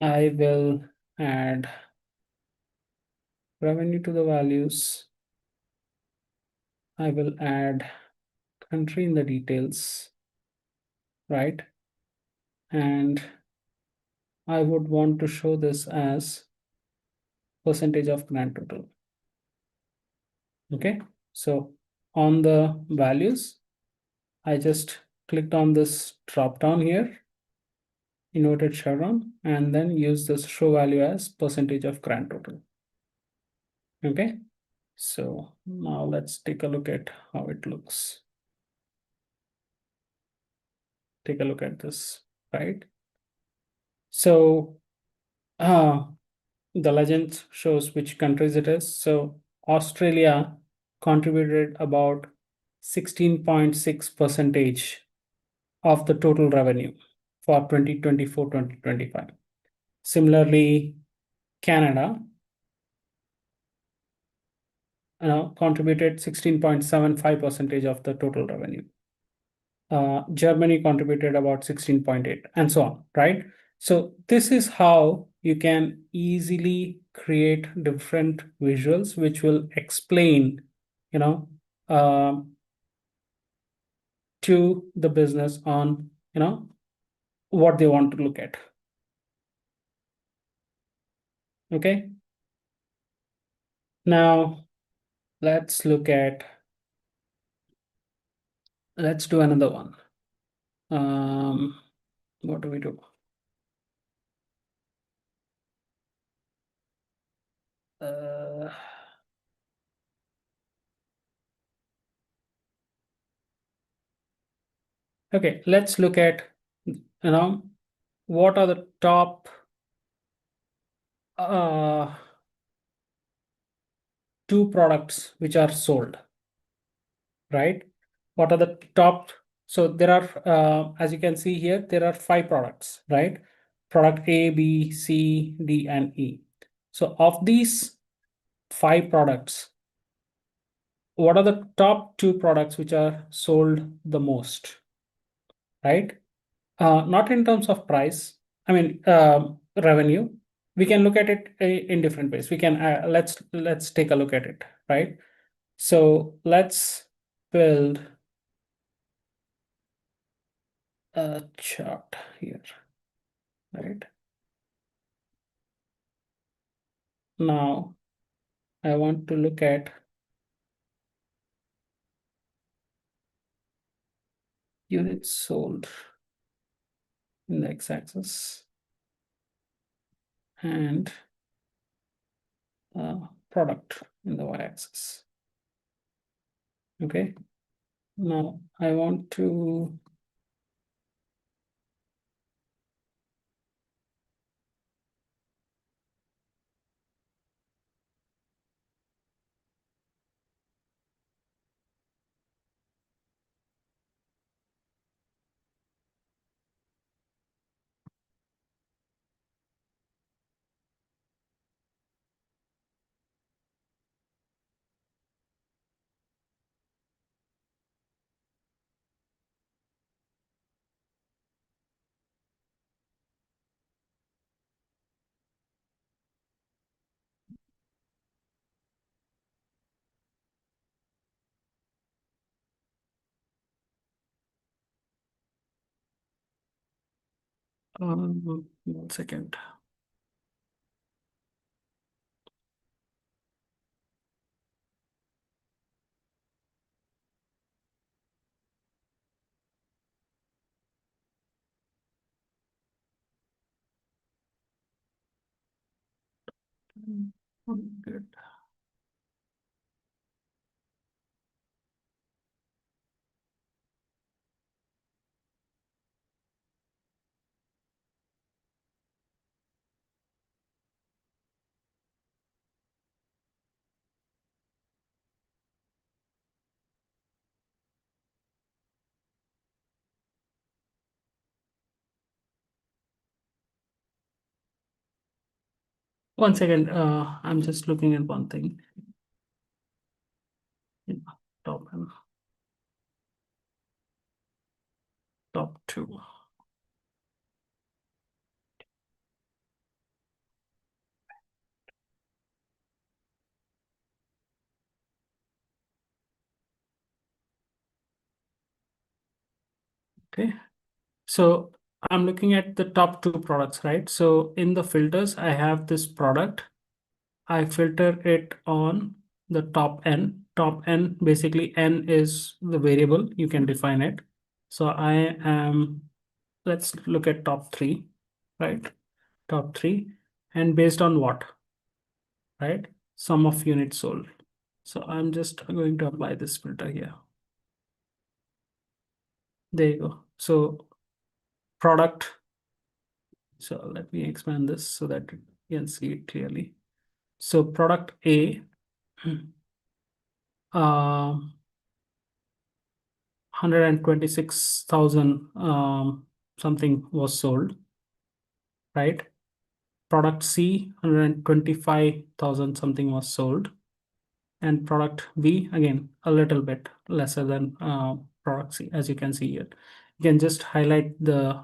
I will add revenue to the values. I will add country in the details, right? And I would want to show this as percentage of grand total. Okay, so on the values, I just clicked on this drop down here, inverted chevron, and then use this show value as percentage of grand total. Okay, so now let's take a look at how it looks. Take a look at this, right? So the legend shows which countries it is. So Australia contributed about 16.6% of the total revenue for 2024-2025. Similarly, Canada contributed 16.75% of the total revenue. Germany contributed about 16.8 and so on, right? So this is how you can easily create different visuals which will explain, to the business on, what they want to look at. Okay. Now let's do another one. What do we do? Okay, let's look at, what are the top two products which are sold, right? What are the top? So there are, as you can see here, there are 5 products, right? Product A, B, C, D, and E. So of these 5 products, what are the top 2 products which are sold the most, right? Not in terms of price, I mean, revenue. We can look at it in different ways. We can, let's take a look at it, right? So let's build a chart here, right? Now I want to look at units sold in the x-axis and product in the y-axis. Okay, now I want to one second. Good. One second, I'm just looking at one thing. Top and top two. Okay, so I'm looking at the top two products, right? So in the filters, I have this product. I filter it on the top n. Top n, basically n is the variable, you can define it. So I am, let's look at top three, right? Top three, and based on what, right? Sum of units sold. So I'm just going to apply this filter here. There you go. So product, so let me expand this so that you can see it clearly. So product A, 126,000 something was sold, right? Product C, 125,000 something was sold. And product B, again, a little bit lesser than product C, as you can see here. You can just highlight the,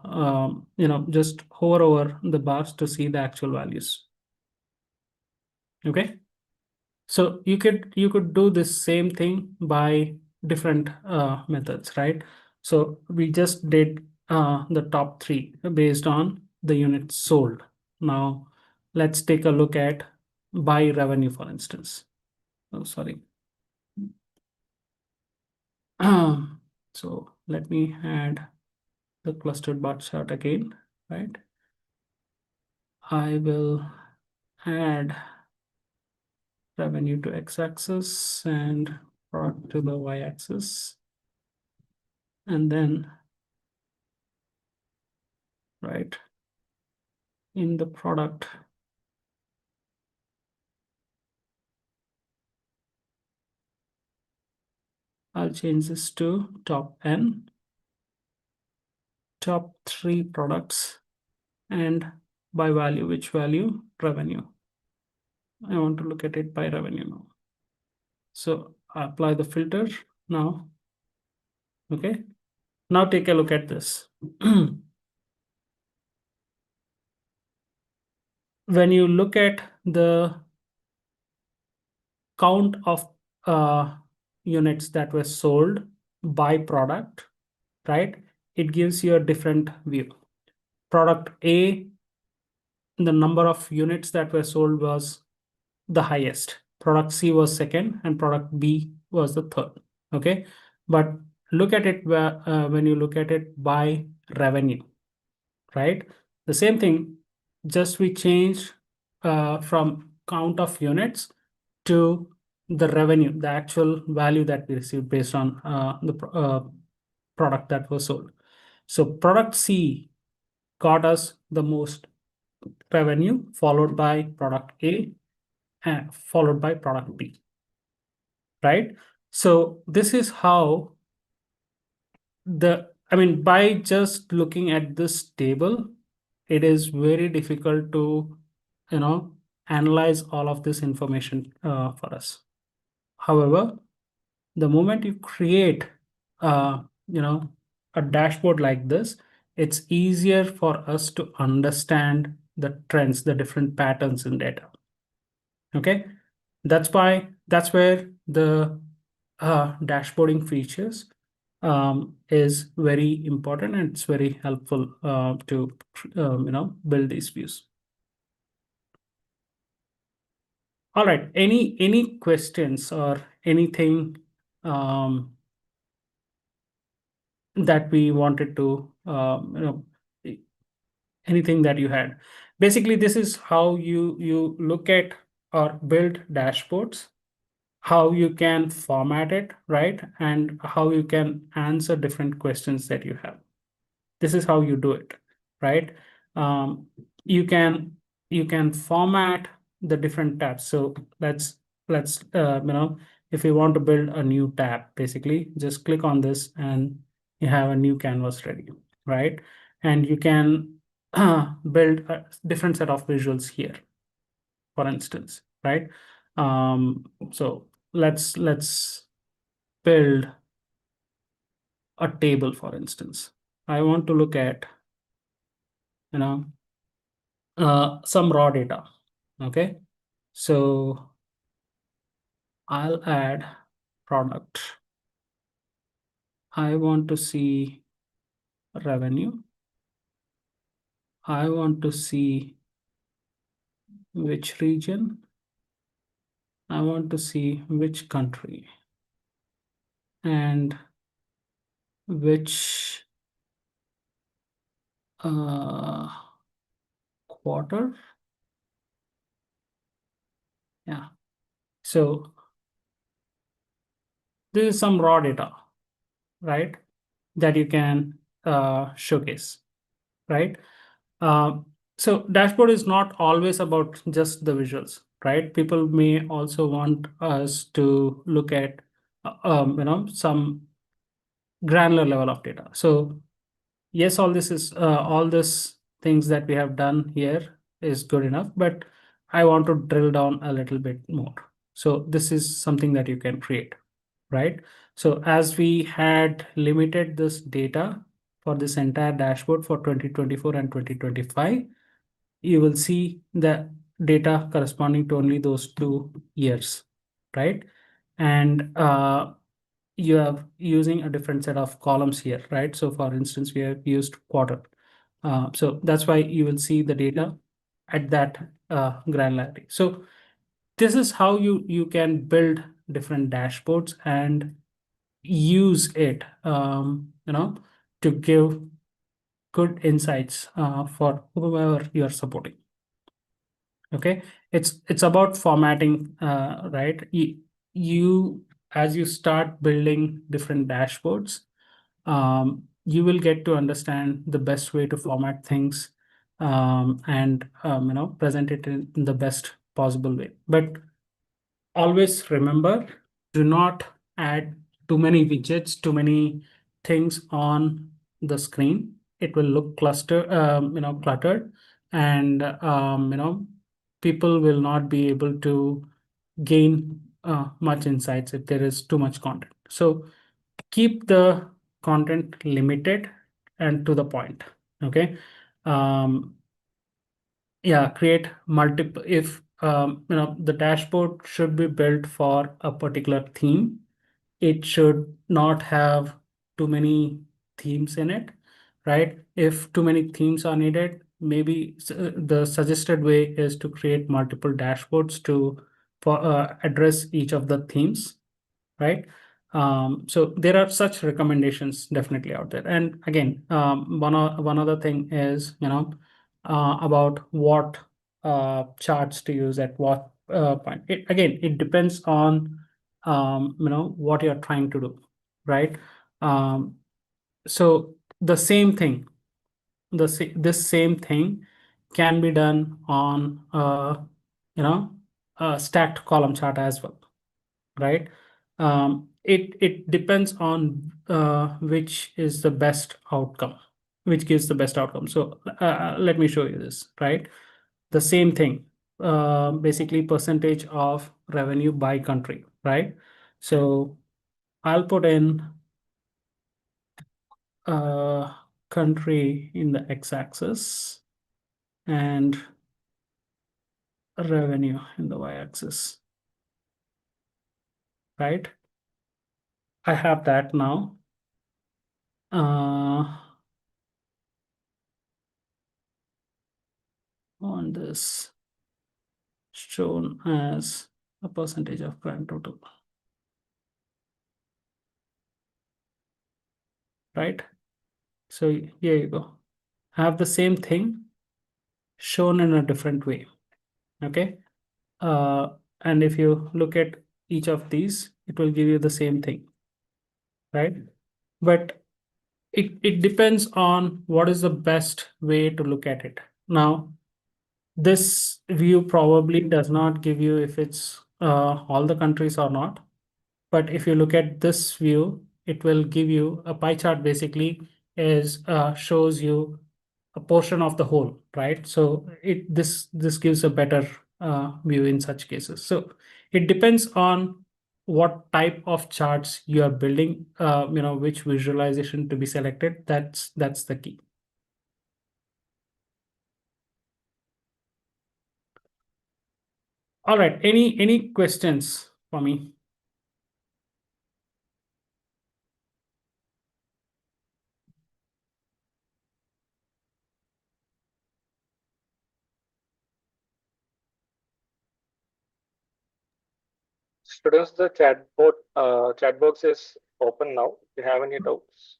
just hover over the bars to see the actual values. Okay. So you could do the same thing by different methods, right? So we just did the top three based on the units sold. Now let's take a look at by revenue, for instance. Oh, sorry. So let me add the clustered bar chart again, right? I will add revenue to x-axis and product to the y-axis. And then, right, in the product, I'll change this to top n, top three products, and by value, which value? Revenue. I want to look at it by revenue now. So I apply the filter now. Okay. Now take a look at this. When you look at the count of units that were sold by product, right? It gives you a different view. Product A, the number of units that were sold was the highest. Product C was second, and product B was the third. Okay, but look at it when you look at it by revenue, right? The same thing, just we change from count of units to the revenue, the actual value that we received based on the product that was sold. So product C got us the most revenue, followed by product A, and followed by product B, right? So this is how by just looking at this table, it is very difficult to, analyze all of this information for us. However, the moment you create, a dashboard like this, it's easier for us to understand the trends, the different patterns in data. Okay, that's where the dashboarding features is very important, and it's very helpful to build these views. All right, any questions or anything that we wanted to anything that you had? Basically, this is how you look at or build dashboards, how you can format it, right? And how you can answer different questions that you have. This is how you do it, right? Um, you can format the different tabs. So let's if you want to build a new tab, basically just click on this and you have a new canvas ready, right? And you can build a different set of visuals here, for instance, right? So let's build a table, for instance. I want to look at, you know, some raw data. Okay, so I'll add product. I want to see revenue. I want to see which region. I want to see which country and which quarter. Yeah, so this is some raw data, right, that you can showcase, right? So dashboard is not always about just the visuals, right? People may also want us to look at some granular level of data. So yes, all this things that we have done here is good enough, but I want to drill down a little bit more. So this is something that you can create, right? So as we had limited this data for this entire dashboard for 2024 and 2025, you will see the data corresponding to only those 2 years, right? And you are using a different set of columns here, right? So for instance, we have used quarter. So that's why you will see the data at that granularity. So this is how you can build different dashboards and use it, to give good insights for whoever you are supporting. Okay, it's about formatting, right? You as you start building different dashboards, you will get to understand the best way to format things, and present it in the best possible way. But always remember, do not add too many widgets, too many things on the screen. It will look cluttered, and people will not be able to gain much insights if there is too much content. So keep the content limited and to the point. Okay. Um, yeah, create multiple. If the dashboard should be built for a particular theme, it should not have too many themes in it, right? If too many themes are needed, maybe the suggested way is to create multiple dashboards to address each of the themes, right? So there are such recommendations definitely out there. And again, one other thing is, about what charts to use at what point. It depends on what you're trying to do, right? So the same thing, this same thing can be done on a stacked column chart as well, right? It depends on which is the best outcome, which gives the best outcome. So let me show you this, right? The same thing, basically percentage of revenue by country, right? So I'll put in country in the x-axis and revenue in the y-axis, right? I have that now. On this shown as a percentage of grand total, right? So here you go. Have the same thing shown in a different way. Okay. And if you look at each of these, it will give you the same thing, right? But it depends on what is the best way to look at it. Now, this view probably does not give you if it's all the countries or not. But if you look at this view, it will give you a pie chart. Basically is shows you a portion of the whole, right? So this gives a better view in such cases. So it depends on what type of charts you are building, which visualization to be selected. That's the key. All right, any questions for me? Students, the chat box is open now. If you have any doubts.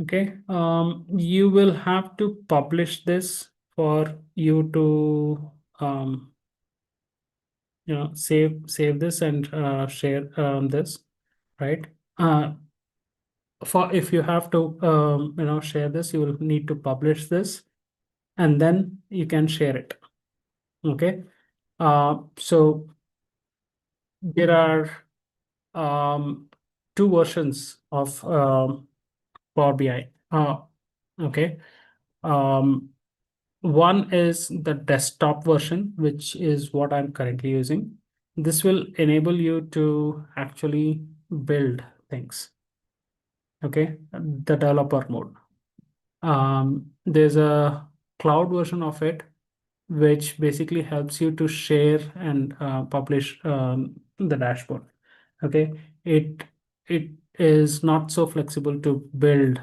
Okay, you will have to publish this for you to save this and share this, right? For if you have to share this, you will need to publish this, and then you can share it. Okay, so there are two versions of Power BI. Okay. One is the desktop version, which is what I'm currently using. This will enable you to actually build things. Okay, the developer mode. There's a cloud version of it, which basically helps you to share and publish the dashboard. Okay, it is not so flexible to build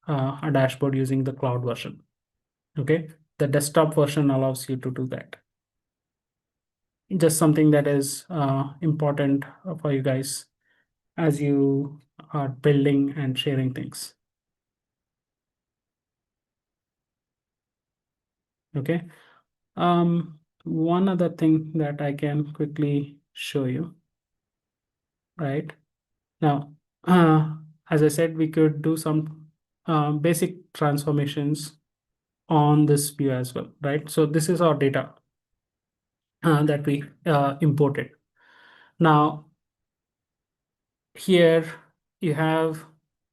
a dashboard using the cloud version. Okay, the desktop version allows you to do that. Just something that is important for you guys as you are building and sharing things. Okay. One other thing that I can quickly show you, right? Now, as I said, we could do some basic transformations on this view as well, right? So this is our data that we imported. Now, here you have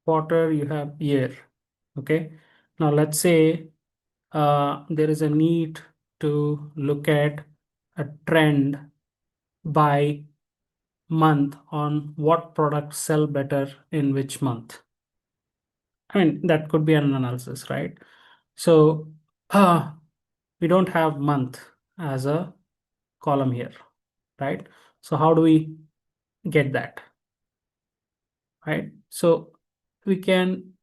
quarter, you have year. Okay. Now let's say there is a need to look at a trend by month on what products sell better in which month. I mean, that could be an analysis, right? So we don't have month as a column here, right? So how do we get that, right? So we can,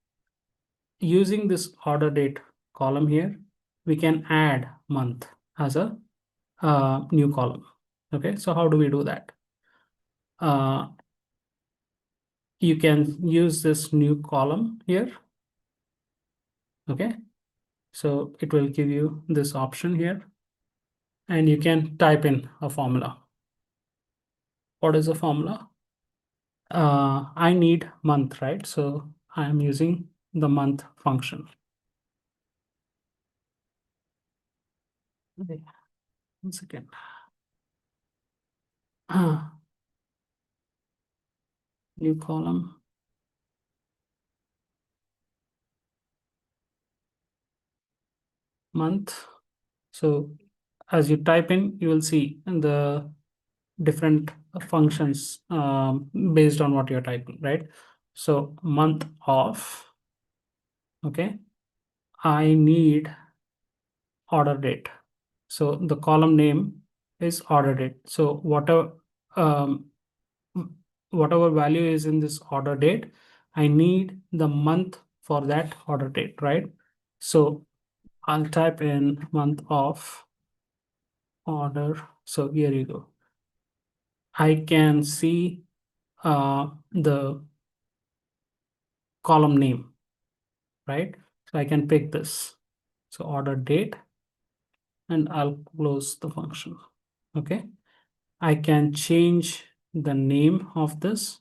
using this order date column here, we can add month as a new column. Okay, so how do we do that? You can use this new column here. Okay, so it will give you this option here, and you can type in a formula. What is the formula? I need month, right? So I am using the month function. Okay. 1 second. New column. Month. So as you type in, you will see the different functions based on what you're typing, right? So month of, okay, I need order date. So the column name is order date. So um, whatever value is in this order date, I need the month for that order date, right? So I'll type in month of order. So here you go. I can see the column name, right? So I can pick this. So order date, and I'll close the function. Okay. I can change the name of this,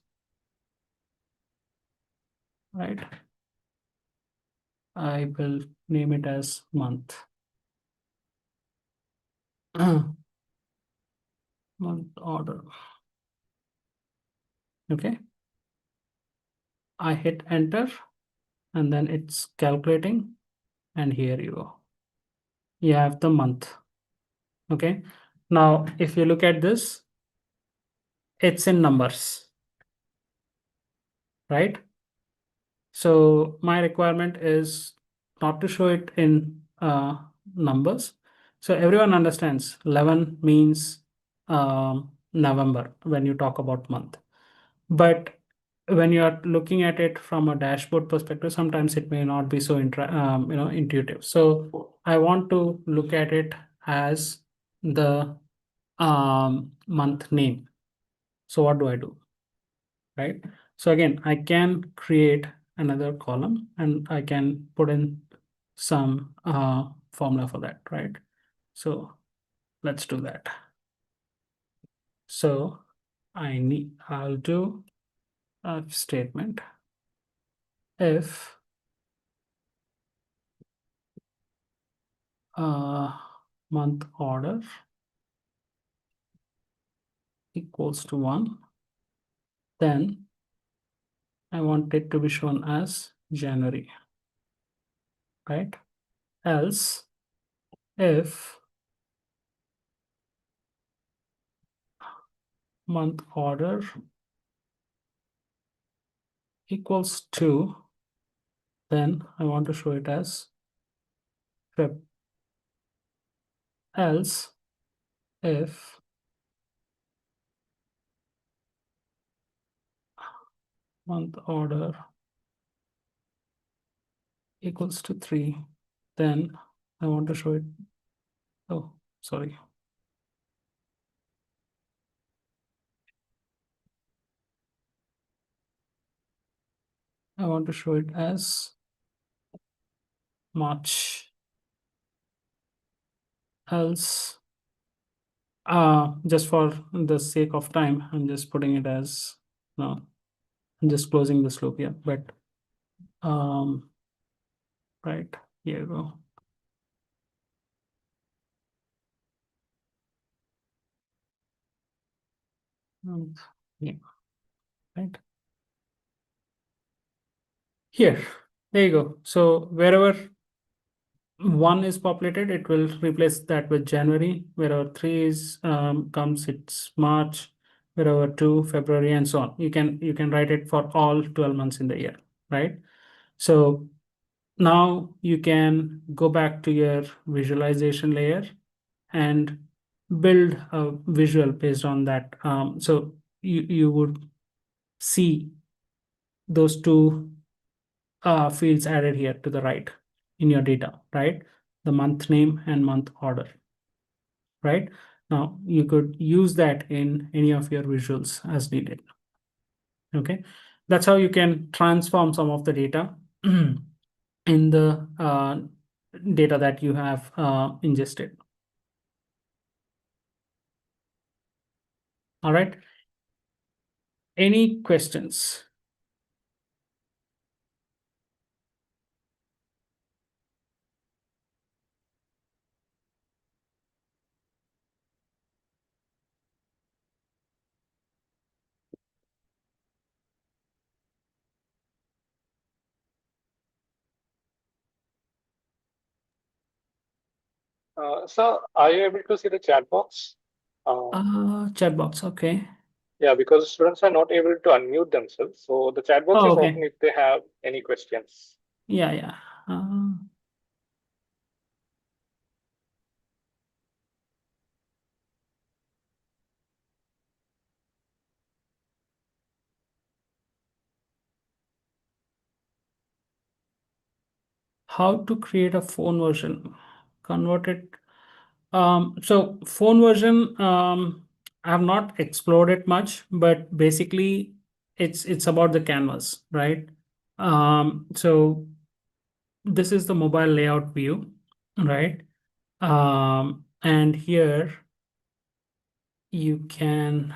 right? I will name it as month. Month order. Okay. I hit enter, and then it's calculating, and here you go. You have the month. Okay. Now, if you look at this, it's in numbers, right? So my requirement is not to show it in numbers. So everyone understands 11 means November when you talk about month. But when you are looking at it from a dashboard perspective, sometimes it may not be so intuitive. So I want to look at it as the month name. So what do I do? Right? So again, I can create another column and I can put in some formula for that, right? So let's do that. So I'll do a statement if month order equals to 1, then I want it to be shown as January, right? Else, if month order equals to, then I want to show it as Feb. Else, if month order equals to 3, then I want to show it. Oh, sorry. I want to show it as March. Else, just for the sake of time, I'm just putting it as no. I'm just closing this loop here, but right, here you go. Yeah, right. Here, there you go. So wherever 1 is populated, it will replace that with January. Wherever 3 is comes, it's March. Wherever 2, February, and so on. You can write it for all 12 months in the year, right? So now you can go back to your visualization layer and build a visual based on that. So you would see those two fields added here to the right in your data, right? The month name and month order, right? Now you could use that in any of your visuals as needed. Okay, that's how you can transform some of the data in the data that you have ingested. All right. Any questions? So are you able to see the chat box? Chat box, okay. Yeah, because students are not able to unmute themselves. So the chat box Oh, is okay. open if they have any questions. Yeah. How to create a phone version? Convert it. So phone version, I have not explored it much, but basically it's about the canvas, right? So this is the mobile layout view, right? And here you can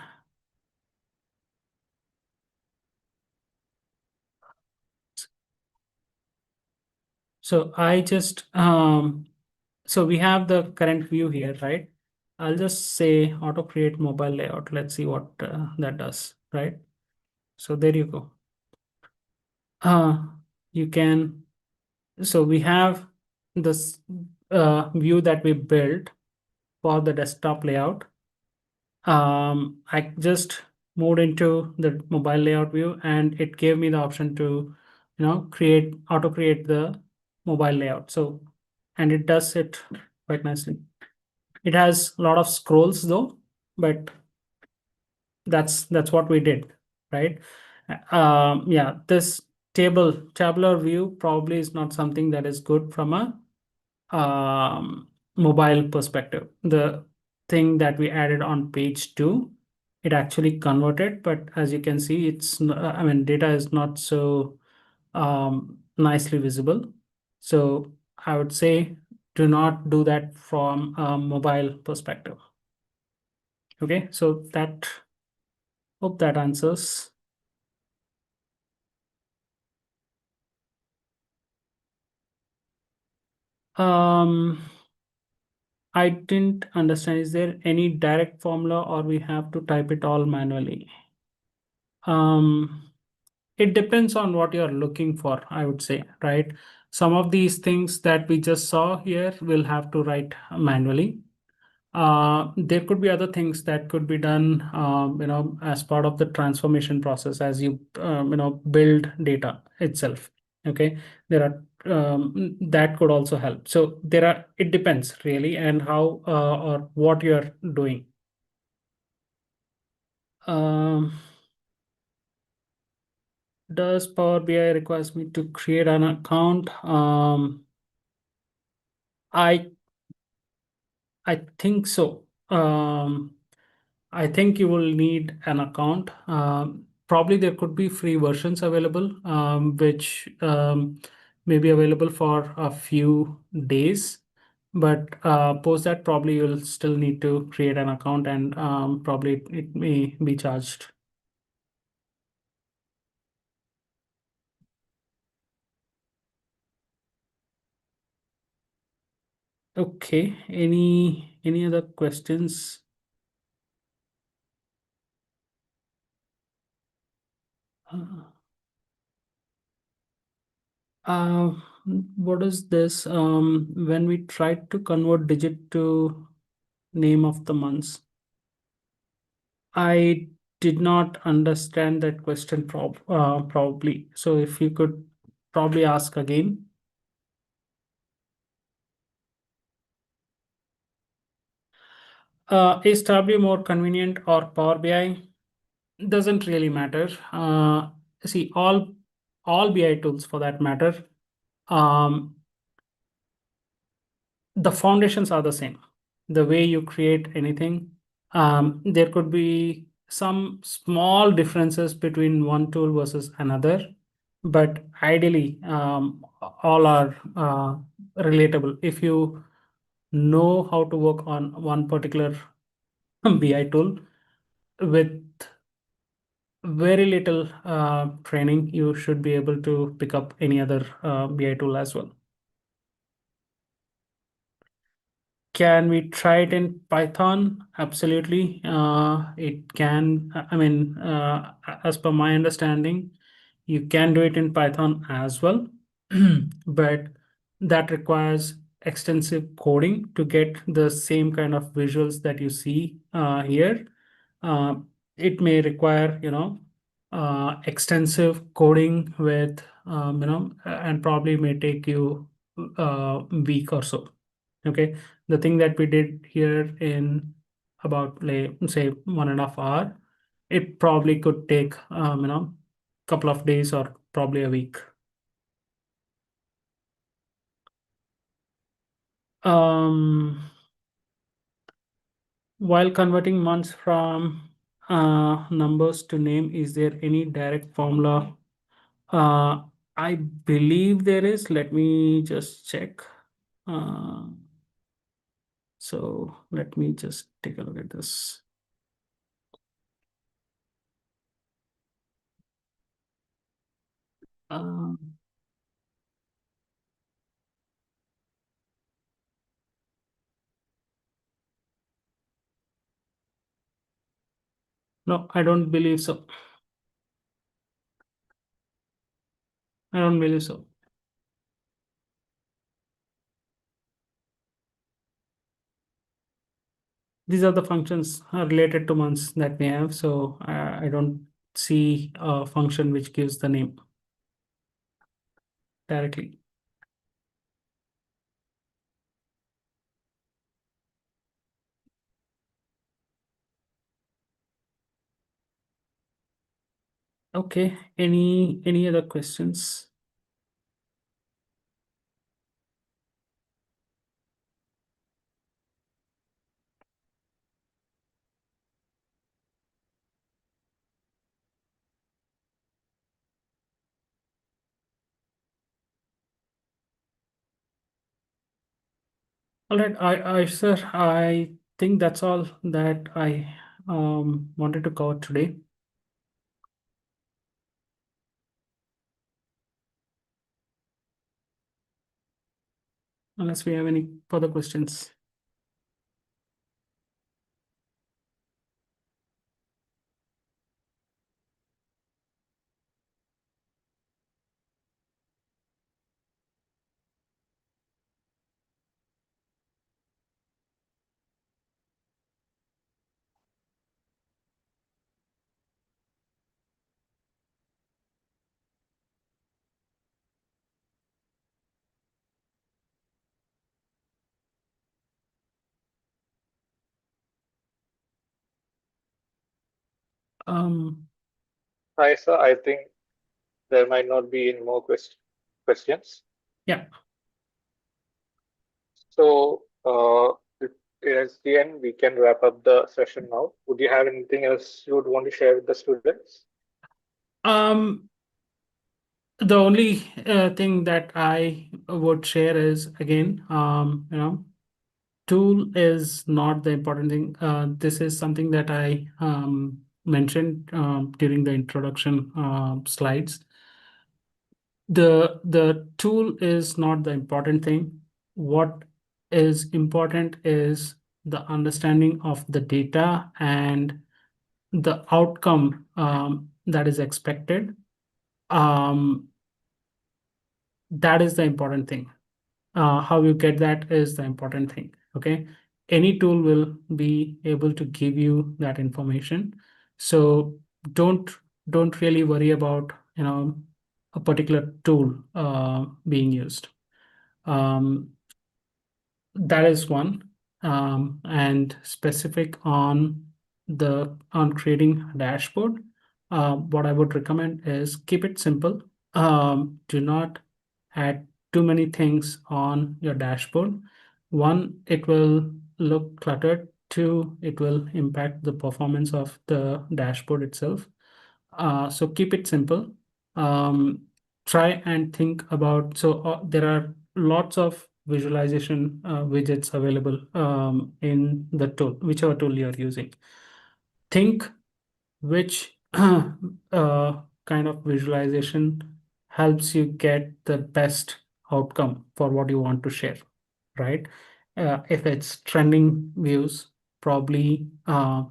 so I just so we have the current view here, right? I'll just say auto create mobile layout. Let's see what that does, right? So there you go. You can, so we have this view that we built for the desktop layout. I just moved into the mobile layout view and it gave me the option to, auto create the mobile layout. So, and it does it quite nicely. It has a lot of scrolls though, but that's what we did, right? Yeah, this tabular view probably is not something that is good from a mobile perspective. The thing that we added on page 2, it actually converted, but as you can see, I mean, data is not so nicely visible. So I would say do not do that from a mobile perspective. Okay, so hope that answers. I didn't understand. Is there any direct formula or we have to type it all manually? It depends on what you're looking for, I would say, right? Some of these things that we just saw here will have to write manually. There could be other things that could be done, as part of the transformation process as you, build data itself. Okay, there are that could also help. So it depends really, and how or what you're doing. Does Power BI requires me to create an account? I think so. I think you will need an account. Probably there could be free versions available, which may be available for a few days. But post that, probably you'll still need to create an account, and probably it may be charged. Okay. Any other questions? Uh, what is this? When we tried to convert digit to name of the months, I did not understand that question probably. So if you could probably ask again. Is Tableau more convenient or Power BI? Doesn't really matter. See, all BI tools for that matter, the foundations are the same. The way you create anything, there could be some small differences between one tool versus another, but ideally, all are relatable. If you know how to work on one particular BI tool with very little training, you should be able to pick up any other BI tool as well. Can we try it in Python? Absolutely. It can, I mean, as per my understanding, you can do it in Python as well, but that requires extensive coding to get the same kind of visuals that you see here. It may require, extensive coding with, and probably may take you a week or so. Okay, the thing that we did here in about, like, say 1.5 hour, it probably could take couple of days or probably a week. While converting months from numbers to name, is there any direct formula? I believe there is. Let me just check. So let me just take a look at this. No, I don't believe so. I don't believe so. These are the functions related to months that we have. So I don't see a function which gives the name directly. Okay, any other questions? All right, sir, I think that's all that I wanted to cover today. Unless we have any further questions. Hi, sir. I think there might not be any more questions. Yeah. So, as the end, we can wrap up the session now. Would you have anything else you would want to share with the students? The only thing that I would share is again, tool is not the important thing. This is something that I mentioned during the introduction slides. The tool is not the important thing. What is important is the understanding of the data and the outcome that is expected. That is the important thing. How you get that is the important thing. Okay, any tool will be able to give you that information. So don't really worry about a particular tool being used. That is one. And specific on creating a dashboard, what I would recommend is keep it simple. Do not add too many things on your dashboard. One, it will look cluttered. Two, it will impact the performance of the dashboard itself. So keep it simple. Try and think about, so there are lots of visualization widgets available in the tool, whichever tool you're using. Think which kind of visualization helps you get the best outcome for what you want to share, right? If it's trending views, probably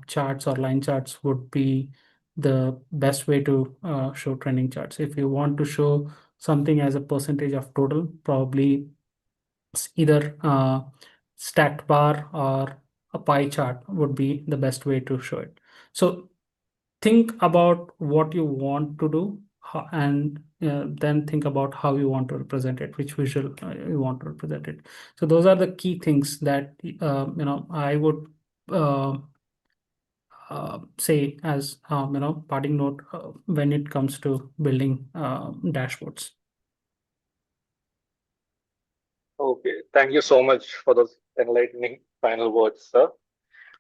charts or line charts would be the best way to show trending charts. If you want to show something as a percentage of total, probably either stacked bar or a pie chart would be the best way to show it. So think about what you want to do and then think about how you want to represent it, which visual you want to represent it. So those are the key things that I would say as parting note when it comes to building dashboards. Okay, thank you so much for those enlightening final words, sir.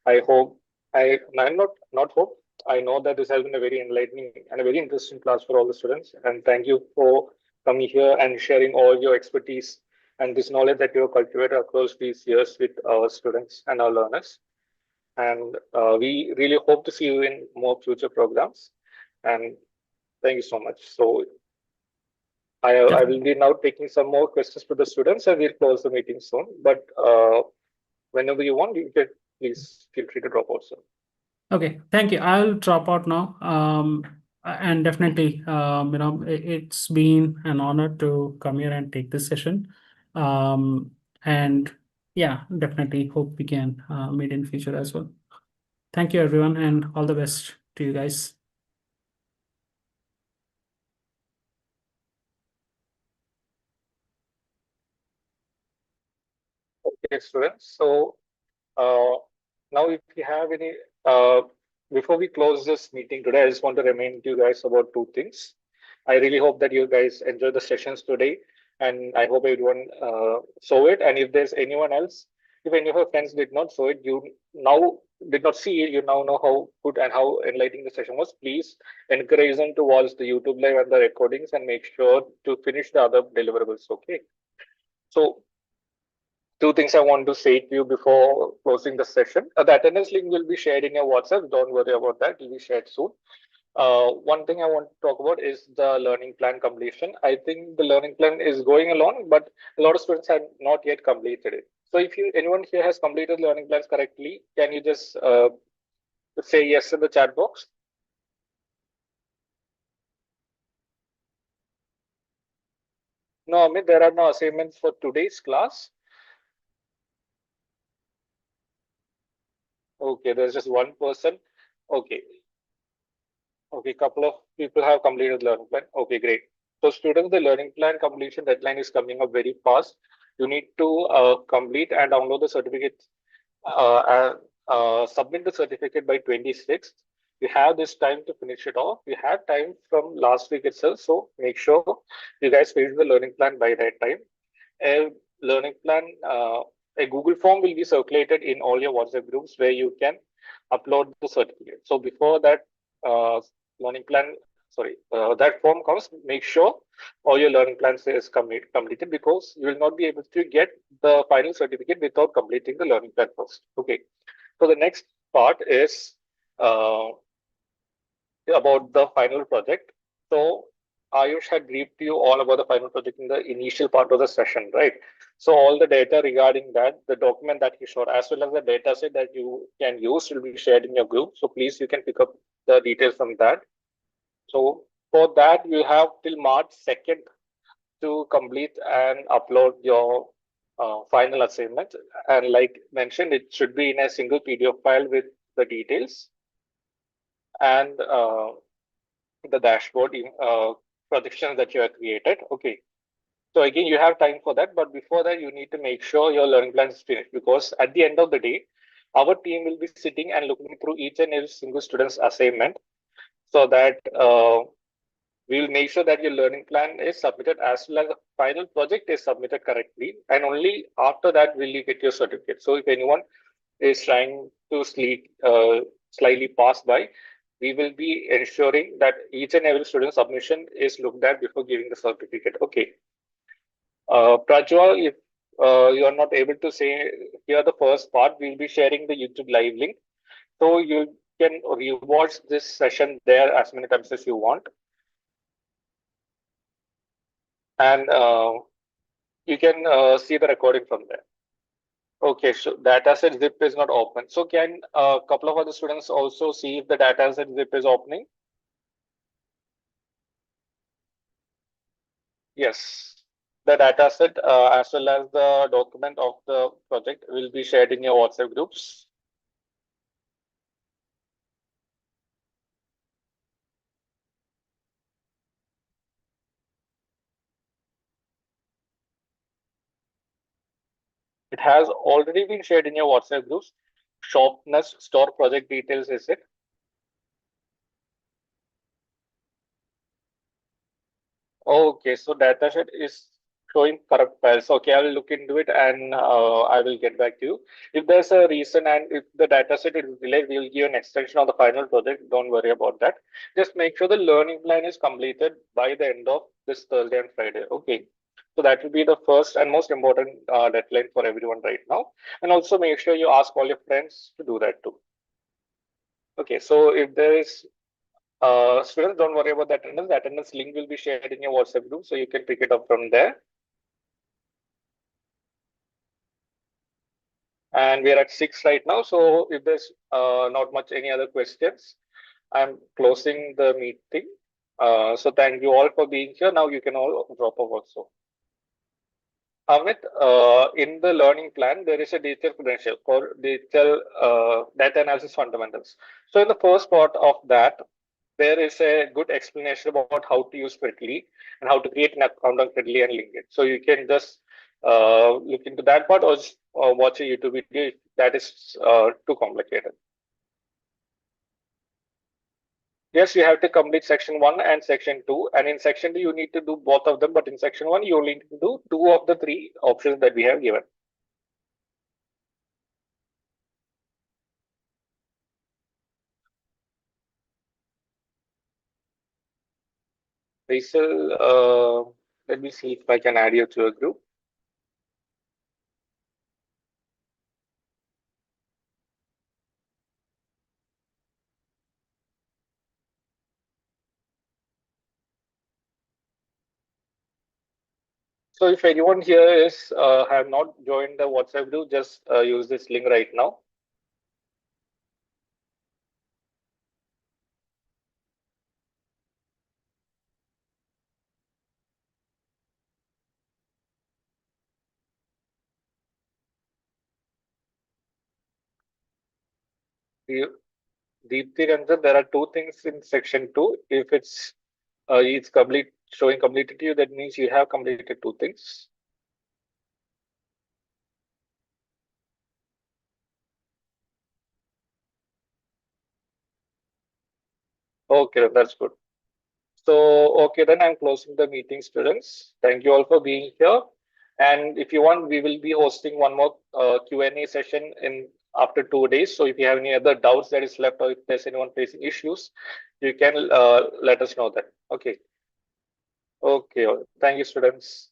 I hope I not hope. I know that this has been a very enlightening and a very interesting class for all the students. And thank you for coming here and sharing all your expertise and this knowledge that you have cultivated across these years with our students and our learners. And we really hope to see you in more future programs. And thank you so much. So I will be now taking some more questions to the students, and we'll close the meeting soon. But whenever you want, you can please feel free to drop out, sir. Okay, thank you. I'll drop out now. And definitely, it's been an honor to come here and take this session. And yeah, definitely hope we can meet in future as well. Thank you, everyone, and all the best to you guys. Okay, students. So now, if you have any, before we close this meeting today, I just want to remind you guys about two things. I really hope that you guys enjoy the sessions today, and I hope everyone saw it. And if there's anyone else, if any of your friends did not saw it, you now did not see it, you now know how good and how enlightening the session was. Please encourage them to watch the YouTube live and the recordings, and make sure to finish the other deliverables. Okay. So two things I want to say to you before closing the session. The attendance link will be shared in your WhatsApp. Don't worry about that. It will be shared soon. One thing I want to talk about is the learning plan completion. I think the learning plan is going along, but a lot of students have not yet completed it. So if anyone here has completed learning plans correctly, can you just say yes in the chat box? No, Amit, there are no assignments for today's class. Okay, there's just one person. Okay. Okay, couple of people have completed learning plan. Okay, great. So students, the learning plan completion deadline is coming up very fast. You need to complete and download the certificate and submit the certificate by 26th. You have this time to finish it off. You had time from last week itself, so make sure you guys finish the learning plan by that time. A learning plan, a Google form will be circulated in all your WhatsApp groups where you can upload the certificate. So before that uh, learning plan, that form comes, make sure all your learning plans is completed, because you will not be able to get the final certificate without completing the learning plan first. Okay. So the next part is uh, about the final project. So Ayush had briefed you all about the final project in the initial part of the session, right? So all the data regarding that, the document that he showed, as well as the data set that you can use, will be shared in your group. So please, you can pick up the details from that. So for that, you have till March 2nd to complete and upload your final assignment. And like mentioned, it should be in a single PDF file with the details and the dashboard projections that you have created. Okay. So again, you have time for that, but before that, you need to make sure your learning plan is finished, because at the end of the day, our team will be sitting and looking through each and every single student's assignment, so that we will make sure that your learning plan is submitted as well as the final project is submitted correctly, and only after that will you get your certificate. So if anyone is trying to slightly pass by, we will be ensuring that each and every student submission is looked at before giving the certificate. Okay. Prajwal, if you are not able to say hear the first part, we'll be sharing the YouTube live link. So you can rewatch this session there as many times as you want. And you can see the recording from there. Okay, so dataset zip is not open. So can a couple of other students also see if the dataset zip is opening? Yes. The dataset as well as the document of the project will be shared in your WhatsApp groups. It has already been shared in your WhatsApp groups. Sharpness store project details is it? Okay, so datasheet is showing corrupt files. Okay, I will look into it and I will get back to you. If there's a reason and if the dataset is delayed, we will give an extension on the final project. Don't worry about that. Just make sure the learning plan is completed by the end of this Thursday and Friday. Okay. So that will be the first and most important deadline for everyone right now. And also make sure you ask all your friends to do that too. Okay, so if there is students, don't worry about the attendance. The attendance link will be shared in your WhatsApp group, so you can pick it up from there. And we're at 6 right now. So if there's not much any other questions, I'm closing the meeting. So thank you all for being here. Now you can all drop off also. Amit, in the learning plan, there is a digital credential for digital data analysis fundamentals. So in the first part of that, there is a good explanation about how to use Fredly and how to create an account on Fredly and link it. So you can just look into that part or just, watch a YouTube video if that is too complicated. Yes, you have to complete section 1 and section 2. And in section 2, you need to do both of them. But in section 1, you only need to do 2 of the 3 options that we have given. Faisal, let me see if I can add you to a group. So if anyone here is have not joined the WhatsApp group, just use this link right now. Deepthi Ranjan, there are 2 things in section 2. If it's complete showing completed to you, that means you have completed 2 things. Okay, that's good. So, okay, then I'm closing the meeting, students. Thank you all for being here. And if you want, we will be hosting one more Q&A session in after 2 days. So if you have any other doubts that is left or if there's anyone facing issues, you can let us know that. Okay. Okay. Thank you, students.